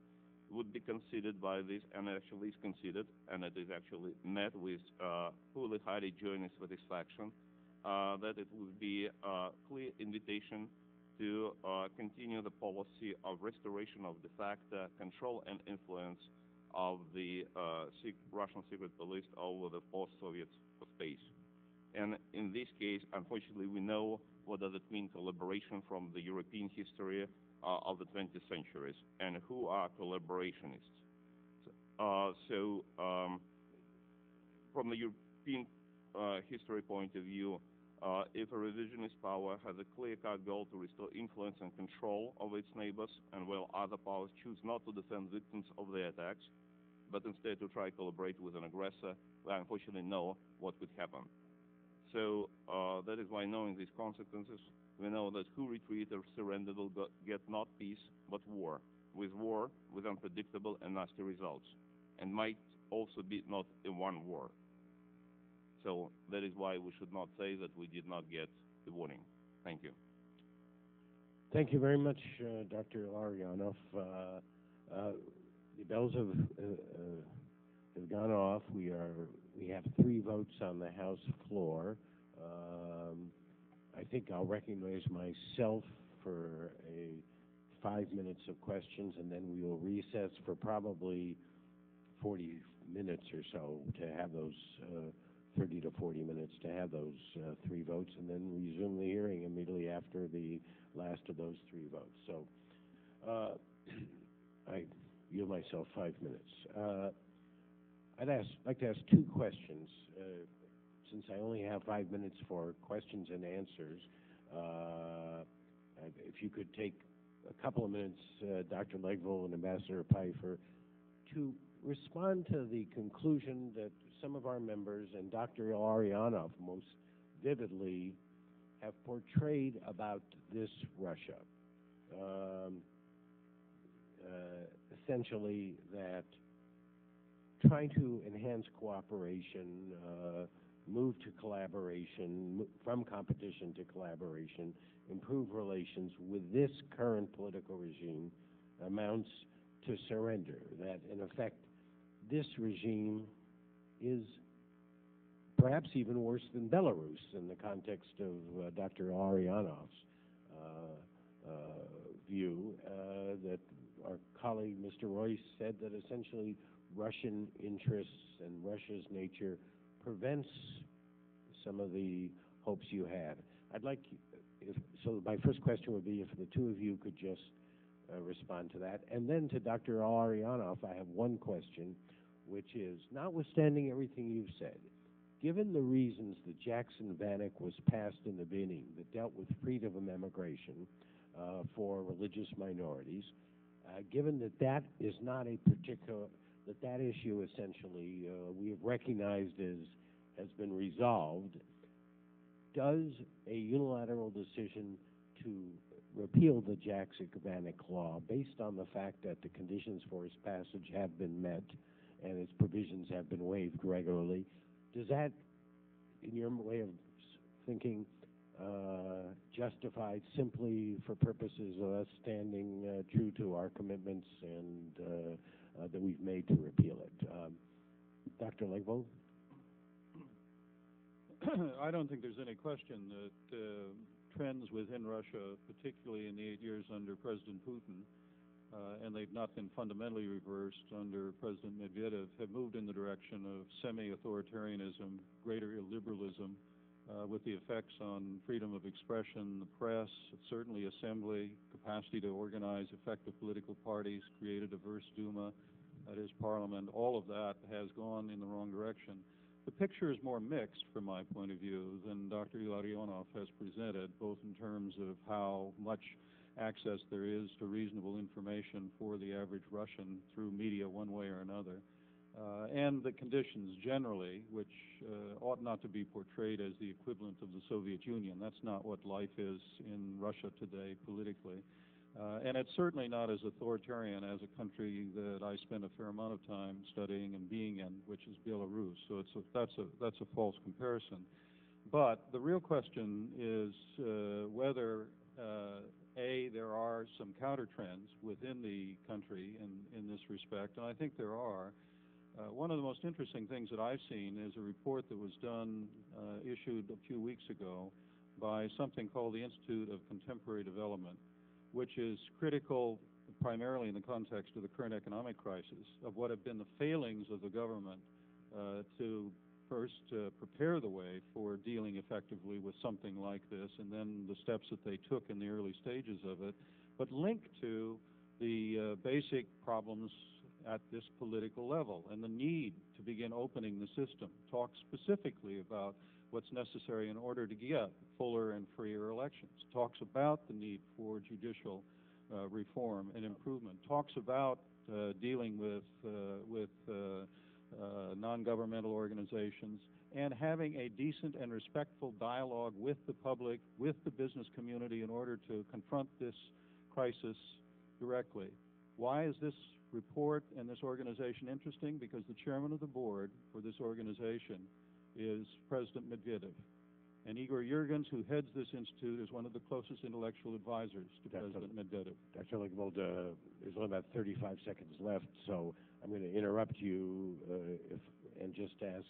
would be considered by this, and actually is considered, and it is actually met with fully highly joint satisfaction, that it would be a clear invitation to continue the policy of restoration of de facto control and influence of the Russian secret police over the post-Soviet space. And in this case, unfortunately, we know what does it mean collaboration from the European history of the 20th centuries, and who are collaborationists. From the European history point of view, if a revisionist power has a clear-cut goal to restore influence and control of its neighbors, and while other powers choose not to defend victims of their attacks, but instead to try to collaborate with an aggressor, we unfortunately know what could happen. So that is why, knowing these consequences, we know that who retreat or surrender will get not peace, but war, with unpredictable and nasty results, and might also be not a one war. So that is why we should not say that we did not get the warning. Thank you. Thank you very much, Dr. Illarionov. The bells have gone off. We have 3 votes on the House floor. I think I'll recognize myself for 5 minutes of questions, and then we will recess for probably 40 minutes or so to have those 30 to 40 minutes to have those 3 votes, and then resume the hearing immediately after the last of those 3 votes. So I yield myself 5 minutes. I'd like to ask 2 questions. Since I only have 5 minutes for questions and answers, if you could take a couple of minutes, Dr. Legville and Ambassador Pfeiffer, to respond to the conclusion that some of our members, and Dr. Illarionov most vividly, have portrayed about this Russia. Essentially that trying to enhance cooperation, move to collaboration, from competition to collaboration, improve relations with this current political regime amounts to surrender. That, in effect, this regime is perhaps even worse than Belarus in the context of Dr. Illarionov's view, that our colleague Mr. Royce said that essentially Russian interests and Russia's nature prevents some of the hopes you had. I'd like, so my first question would be if the 2 of you could just respond to that. And then to Dr. Illarionov, I have one question, which is, notwithstanding everything you've said, given the reasons that Jackson-Vanik was passed in the beginning that dealt with freedom of immigration for religious minorities, given that that is not a particular, that issue essentially we have recognized has been resolved, does a unilateral decision to repeal the Jackson-Vanik law based on the fact that the conditions for its passage have been met and its provisions have been waived regularly, does that, in your way of thinking, justified simply for purposes of us standing true to our commitments and that we've made to repeal it? Dr. Legville? I don't think there's any question that trends within Russia, particularly in the 8 years under President Putin, and they've not been fundamentally reversed under President Medvedev, have moved in the direction of semi-authoritarianism, greater illiberalism, with the effects on freedom of expression, the press, certainly assembly, capacity to organize effective political parties, create a diverse Duma, that is Parliament, all of that has gone in the wrong direction. The picture is more mixed from my point of view than Dr. Illarionov has presented, both in terms of how much access there is to reasonable information for the average Russian through media one way or another, and the conditions generally, which ought not to be portrayed as the equivalent of the Soviet Union. That's not what life is in Russia today politically. And it's certainly not as authoritarian as a country that I spent a fair amount of time studying and being in, which is Belarus. So that's a false comparison. But the real question is whether there are some counter trends within the country in this respect, and I think there are. One of the most interesting things that I've seen is a report that was issued a few weeks ago by something called the Institute of Contemporary Development, which is critical primarily in the context of the current economic crisis of what have been the failings of the government to first prepare the way for dealing effectively with something like this, and then the steps that they took in the early stages of it, but linked to the basic problems at this political level and the need to begin opening the system. Talk specifically about what's necessary in order to get fuller and freer elections. Talks about the need for judicial reform and improvement. Talks about dealing with non-governmental organizations and having a decent and respectful dialogue with the public, with the business community in order to confront this crisis directly. Why is this report and this organization interesting? Because the chairman of the board for this organization is President Medvedev. And Igor Yergins, who heads this institute, is one of the closest intellectual advisors to President Medvedev. Dr. Lickvold, there's only about 35 seconds left, so I'm going to interrupt you and just ask,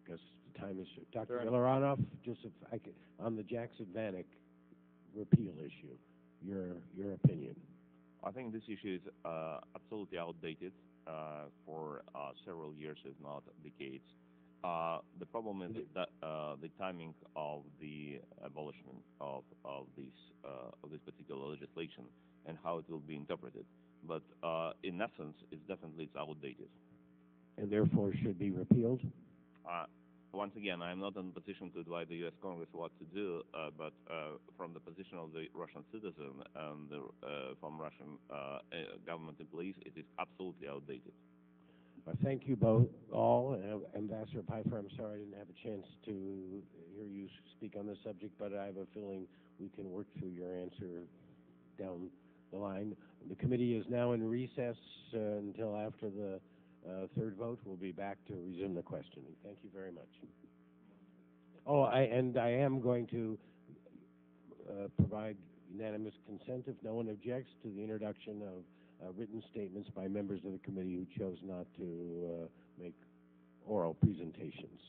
because the time is short. Dr. Illarionov, just if I could, on the Jackson-Vanik repeal issue, your opinion. I think this issue is absolutely outdated for several years, if not decades. The problem is that the timing of the abolishment of this particular legislation and how it will be interpreted. But in essence, it's outdated. And therefore should be repealed? Once again, I am not in a position to advise the U.S. Congress what to do, but from the position of the Russian citizen and from Russian government employees, it is absolutely outdated. Thank you both, all. Ambassador Pfeiffer, I'm sorry I didn't have a chance to hear you speak on this subject, but I have a feeling we can work through your answer down the line. The committee is now in recess until after the third vote. We'll be back to resume the questioning. Thank you very much. Oh, I am going to provide unanimous consent, if no one objects, to the introduction of written statements by members of the committee who chose not to make oral presentations.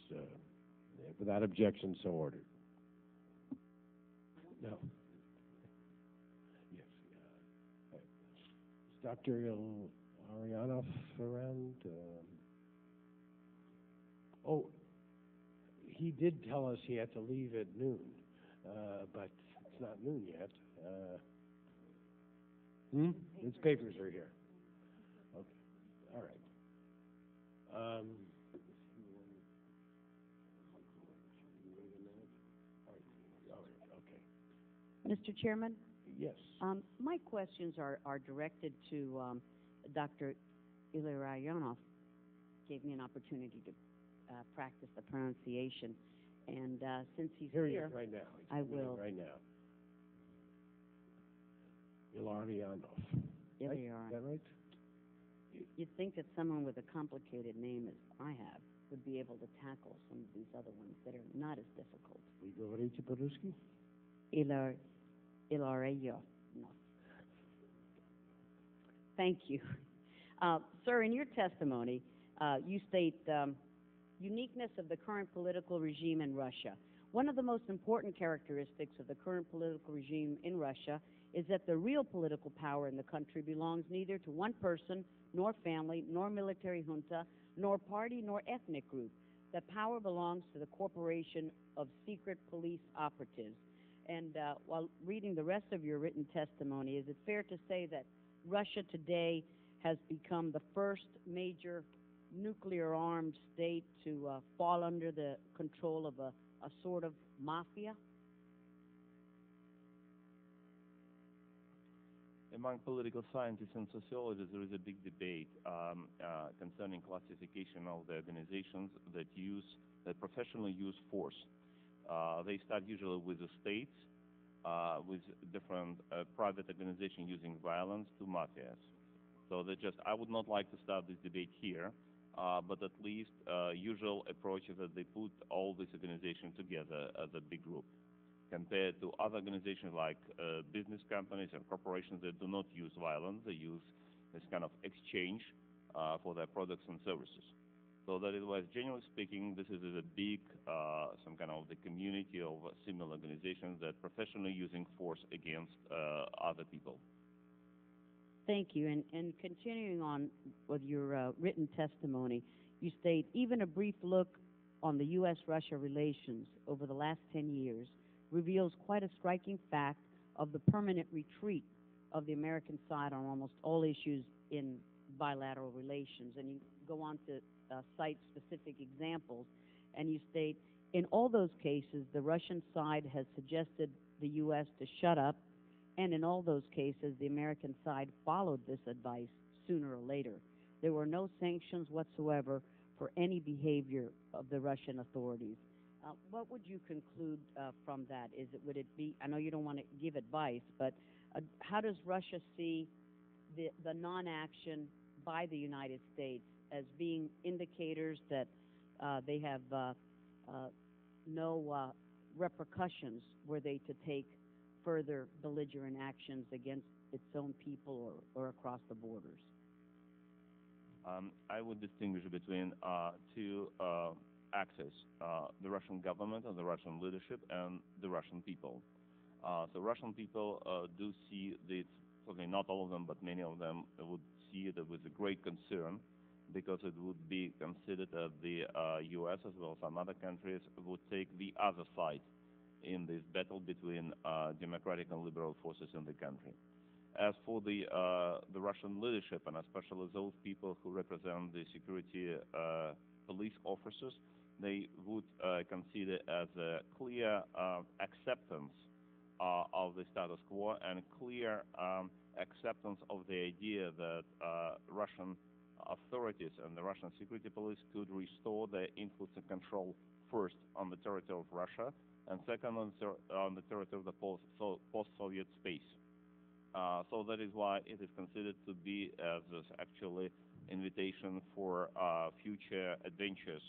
Without objection, so ordered. No. Yes. Is Dr. Illarionov around? Oh, he did tell us he had to leave at noon, but it's not noon yet. His papers are here. Okay. All right. Okay. Mr. Chairman? Yes. My questions are directed to Dr. Illarionov. Gave me an opportunity to practice the pronunciation, and since he's here, right now. I will. Right now. Illarionov. Illarionov. Is that right? You'd think that someone with a complicated name as I have would be able to tackle some of these other ones that are not as difficult. We говорите по-русски? Illarionov. Thank you. Sir, in your testimony, you state uniqueness of the current political regime in Russia. One of the most important characteristics of the current political regime in Russia is that the real political power in the country belongs neither to one person, nor family, nor military junta, nor party, nor ethnic group. The power belongs to the corporation of secret police operatives. And while reading the rest of your written testimony, is it fair to say that Russia today has become the first major nuclear-armed state to fall under the control of a sort of mafia? Among political scientists and sociologists, there is a big debate concerning classification of the organizations that professionally use force. They start usually with the states, with different private organizations using violence to mafias. So I would not like to start this debate here, but at least usual approach is that they put all these organizations together as a big group, compared to other organizations like business companies and corporations that do not use violence. They use this kind of exchange for their products and services. So that is why, generally speaking, this is a big, some kind of the community of similar organizations that professionally using force against other people. Thank you. And continuing on with your written testimony, you state, even a brief look on the U.S.-Russia relations over the last 10 years reveals quite a striking fact of the permanent retreat of the American side on almost all issues in bilateral relations. And you go on to cite specific examples, and you state, in all those cases, the Russian side has suggested the U.S. to shut up, and in all those cases, the American side followed this advice sooner or later. There were no sanctions whatsoever for any behavior of the Russian authorities. What would you conclude from that? Would it be, I know you don't want to give advice, but how does Russia see the non-action by the United States as being indicators that they have no repercussions were they to take further belligerent actions against its own people or across the borders? I would distinguish between two axes, the Russian government and the Russian leadership and the Russian people. So Russian people do see this, okay, not all of them, but many of them would see it with a great concern, because it would be considered that the U.S. as well as some other countries would take the other side in this battle between democratic and liberal forces in the country. As for the Russian leadership, and especially those people who represent the security police officers, they would consider as a clear acceptance of the status quo and clear acceptance of the idea that Russian authorities and the Russian security police could restore their influence and control first on the territory of Russia and second on the territory of the post-Soviet space. So that is why it is considered to be as actually invitation for future adventures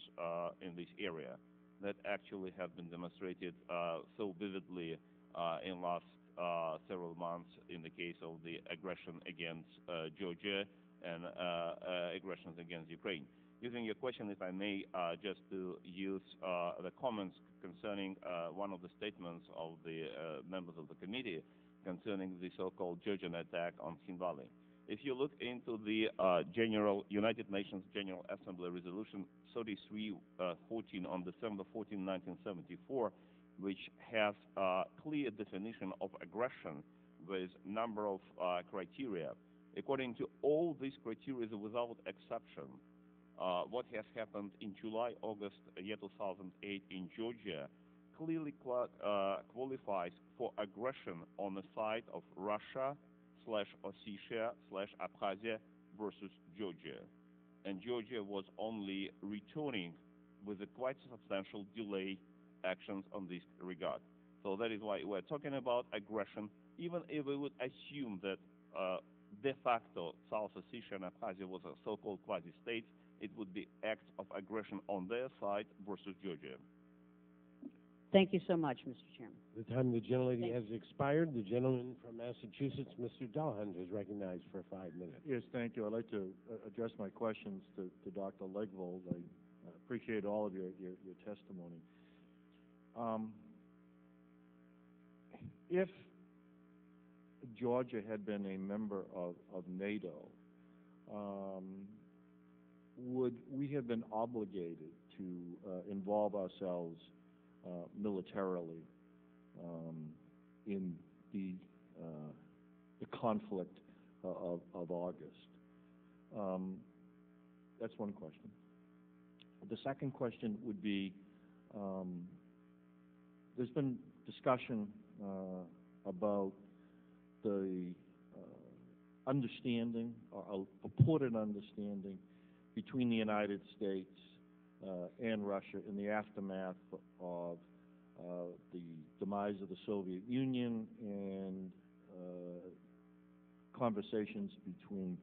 in this area that actually have been demonstrated so vividly in last several months in the case of the aggression against Georgia and aggressions against Ukraine. Using your question, if I may, just to use the comments concerning one of the statements of the members of the committee concerning the so-called Georgian attack on Hindvali. If you look into the United Nations General Assembly Resolution 3314 on December 14, 1974, which has a clear definition of aggression with number of criteria. According to all these criteria, without exception, what has happened in July, August, year 2008 in Georgia clearly qualifies for aggression on the side of Russia/Ossetia/Abkhazia versus Georgia. And Georgia was only returning with a quite substantial delay actions on this regard. So that is why we're talking about aggression, even if we would assume that de facto South Ossetia and Abkhazia was a so-called quasi-state, it would be acts of aggression on their side versus Georgia. Thank you so much, Mr. Chairman. The time of the gentlelady has expired. The gentleman from Massachusetts, Mr. Delahunt, is recognized for 5 minutes. Yes, thank you. I'd like to address my questions to Dr. Legvold. I appreciate all of your testimony. If Georgia had been a member of NATO, would we have been obligated to involve ourselves militarily in the conflict of August? That's one question. The second question would be, there's been discussion about the understanding, or a purported understanding, between the United States and Russia in the aftermath of the demise of the Soviet Union and conversations between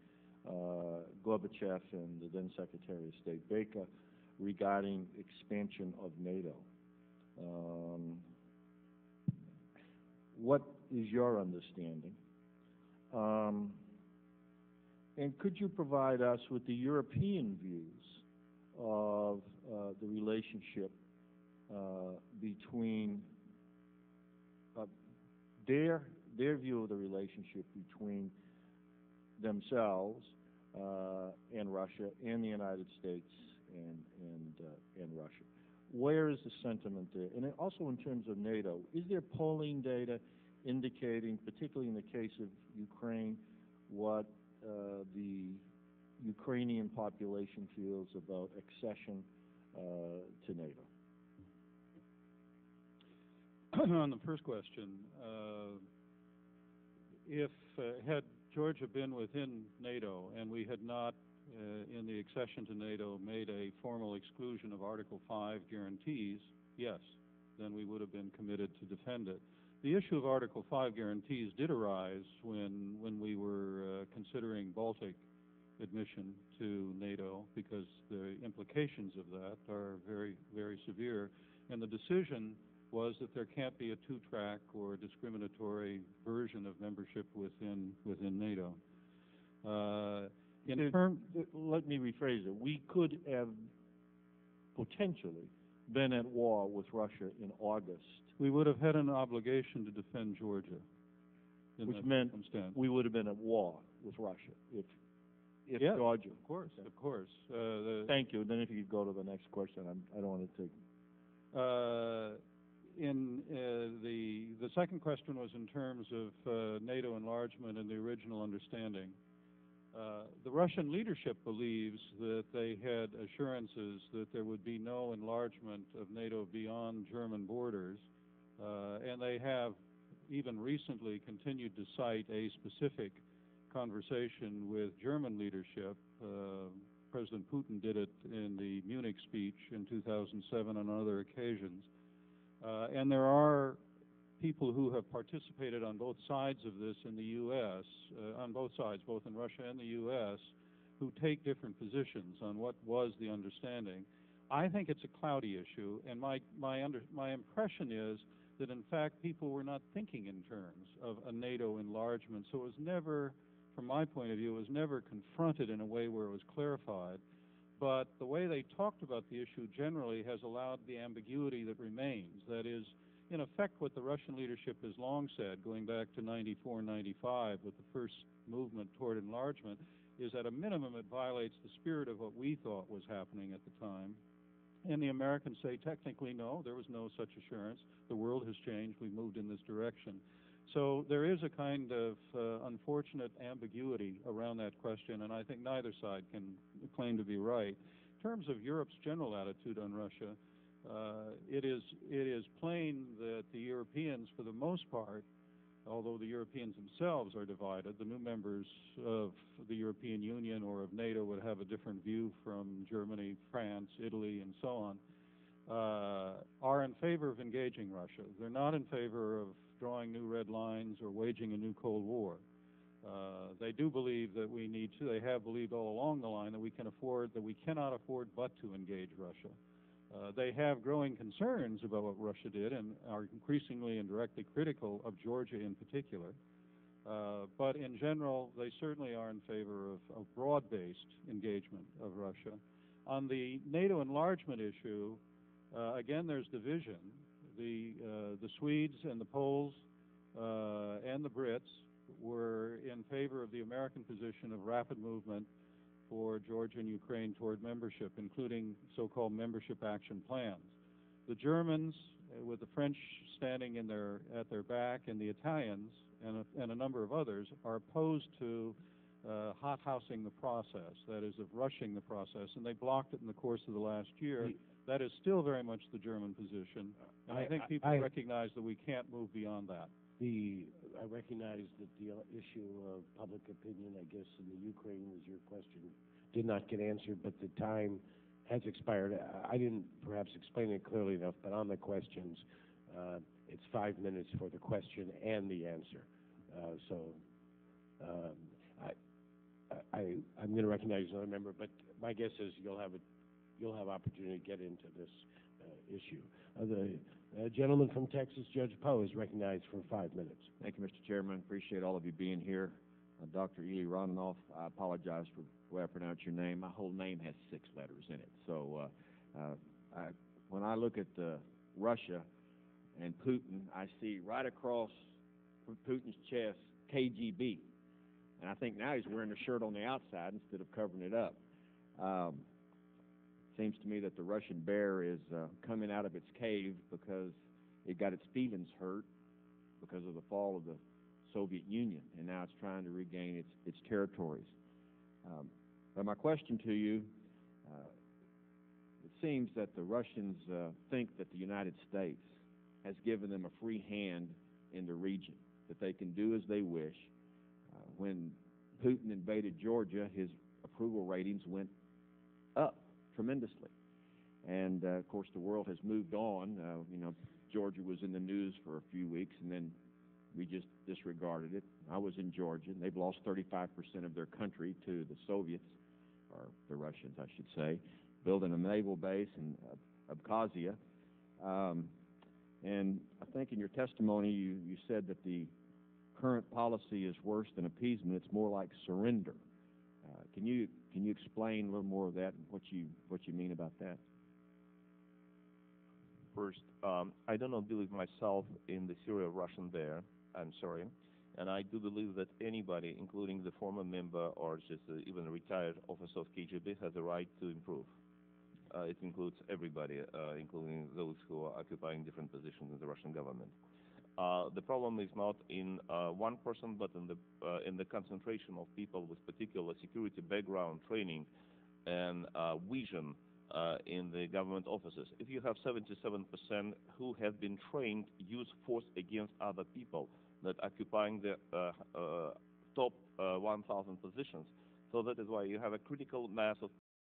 Gorbachev and the then Secretary of State Baker regarding expansion of NATO. What is your understanding? And could you provide us with the European views of the relationship between their view of the relationship between themselves and Russia and the United States and Russia? Where is the sentiment there? And also in terms of NATO, is there polling data indicating, particularly in the case of Ukraine, what the Ukrainian population feels about accession to NATO? On the first question, if had Georgia been within NATO and we had not, in the accession to NATO, made a formal exclusion of Article 5 guarantees, yes, then we would have been committed to defend it. The issue of Article 5 guarantees did arise when we were considering Baltic admission to NATO, because the implications of that are very, very severe, and the decision was that there can't be a two-track or discriminatory version of membership within NATO. Let me rephrase it. We could have potentially been at war with Russia in August. We would have had an obligation to defend Georgia. Which meant we would have been at war with Russia if Georgia. Of course, of course. Thank you. Then if you could go to the next question, I don't want to take. The second question was in terms of NATO enlargement and the original understanding. The Russian leadership believes that they had assurances that there would be no enlargement of NATO beyond German borders, and they have even recently continued to cite a specific conversation with German leadership. President Putin did it in the Munich speech in 2007 and on other occasions. And there are people who have participated on both sides of this in the U.S., on both sides, both in Russia and the U.S., who take different positions on what was the understanding. I think it's a cloudy issue, and my impression is that, in fact, people were not thinking in terms of a NATO enlargement, so it was never, from my point of view, it was never confronted in a way where it was clarified. But the way they talked about the issue generally has allowed the ambiguity that remains. That is, in effect, what the Russian leadership has long said, going back to 94, 95, with the first movement toward enlargement, is at a minimum it violates the spirit of what we thought was happening at the time. And the Americans say, technically, no, there was no such assurance. The world has changed. We've moved in this direction. So there is a kind of unfortunate ambiguity around that question, and I think neither side can claim to be right. In terms of Europe's general attitude on Russia, it is plain that the Europeans, for the most part, although the Europeans themselves are divided, the new members of the European Union or of NATO would have a different view from Germany, France, Italy, and so on, are in favor of engaging Russia. They're not in favor of drawing new red lines or waging a new Cold War. They do believe that we need to, they have believed all along the line that we cannot afford but to engage Russia. They have growing concerns about what Russia did and are increasingly and directly critical of Georgia in particular. But in general, they certainly are in favor of broad-based engagement of Russia. On the NATO enlargement issue, again, there's division. The Swedes and the Poles and the Brits were in favor of the American position of rapid movement for Georgia and Ukraine toward membership, including so-called membership action plans. The Germans, with the French standing at their back, and the Italians and a number of others, are opposed to hothousing the process, that is, of rushing the process, and they blocked it in the course of the last year. That is still very much the German position, and I think people recognize that we can't move beyond that. I recognize that the issue of public opinion, I guess, in the Ukraine was your question, did not get answered, but the time has expired. I didn't perhaps explain it clearly enough, but on the questions, it's 5 minutes for the question and the answer. I'm going to recognize another member, but my guess is you'll have opportunity to get into this issue. The gentleman from Texas, Judge Poe, is recognized for 5 minutes. Thank you, Mr. Chairman. Appreciate all of you being here. Dr. Illarionov, I apologize for the way I pronounce your name. My whole name has 6 letters in it. So when I look at Russia and Putin, I see right across from Putin's chest KGB. And I think now he's wearing a shirt on the outside instead of covering it up. Seems to me that the Russian bear is coming out of its cave because it got its feelings hurt because of the fall of the Soviet Union, and now it's trying to regain its territories. But my question to you, it seems that the Russians think that the United States has given them a free hand in the region, that they can do as they wish. When Putin invaded Georgia, his approval ratings went up tremendously. And, of course, the world has moved on. Georgia was in the news for a few weeks, and then we just disregarded it. I was in Georgia, and they've lost 35% of their country to the Soviets, or the Russians, I should say, building a naval base in Abkhazia. And I think in your testimony you said that the current policy is worse than appeasement. It's more like surrender. Can you explain a little more of that and what you mean about that? First, I do not believe myself in the theory of Russian bear. I'm sorry. And I do believe that anybody, including the former member or just even a retired officer of KGB, has a right to improve. It includes everybody, including those who are occupying different positions in the Russian government. The problem is not in one person, but in the concentration of people with particular security background, training, and vision in the government offices. If you have 77% who have been trained to use force against other people that occupying the top 1,000 positions, so that is why you have a critical mass of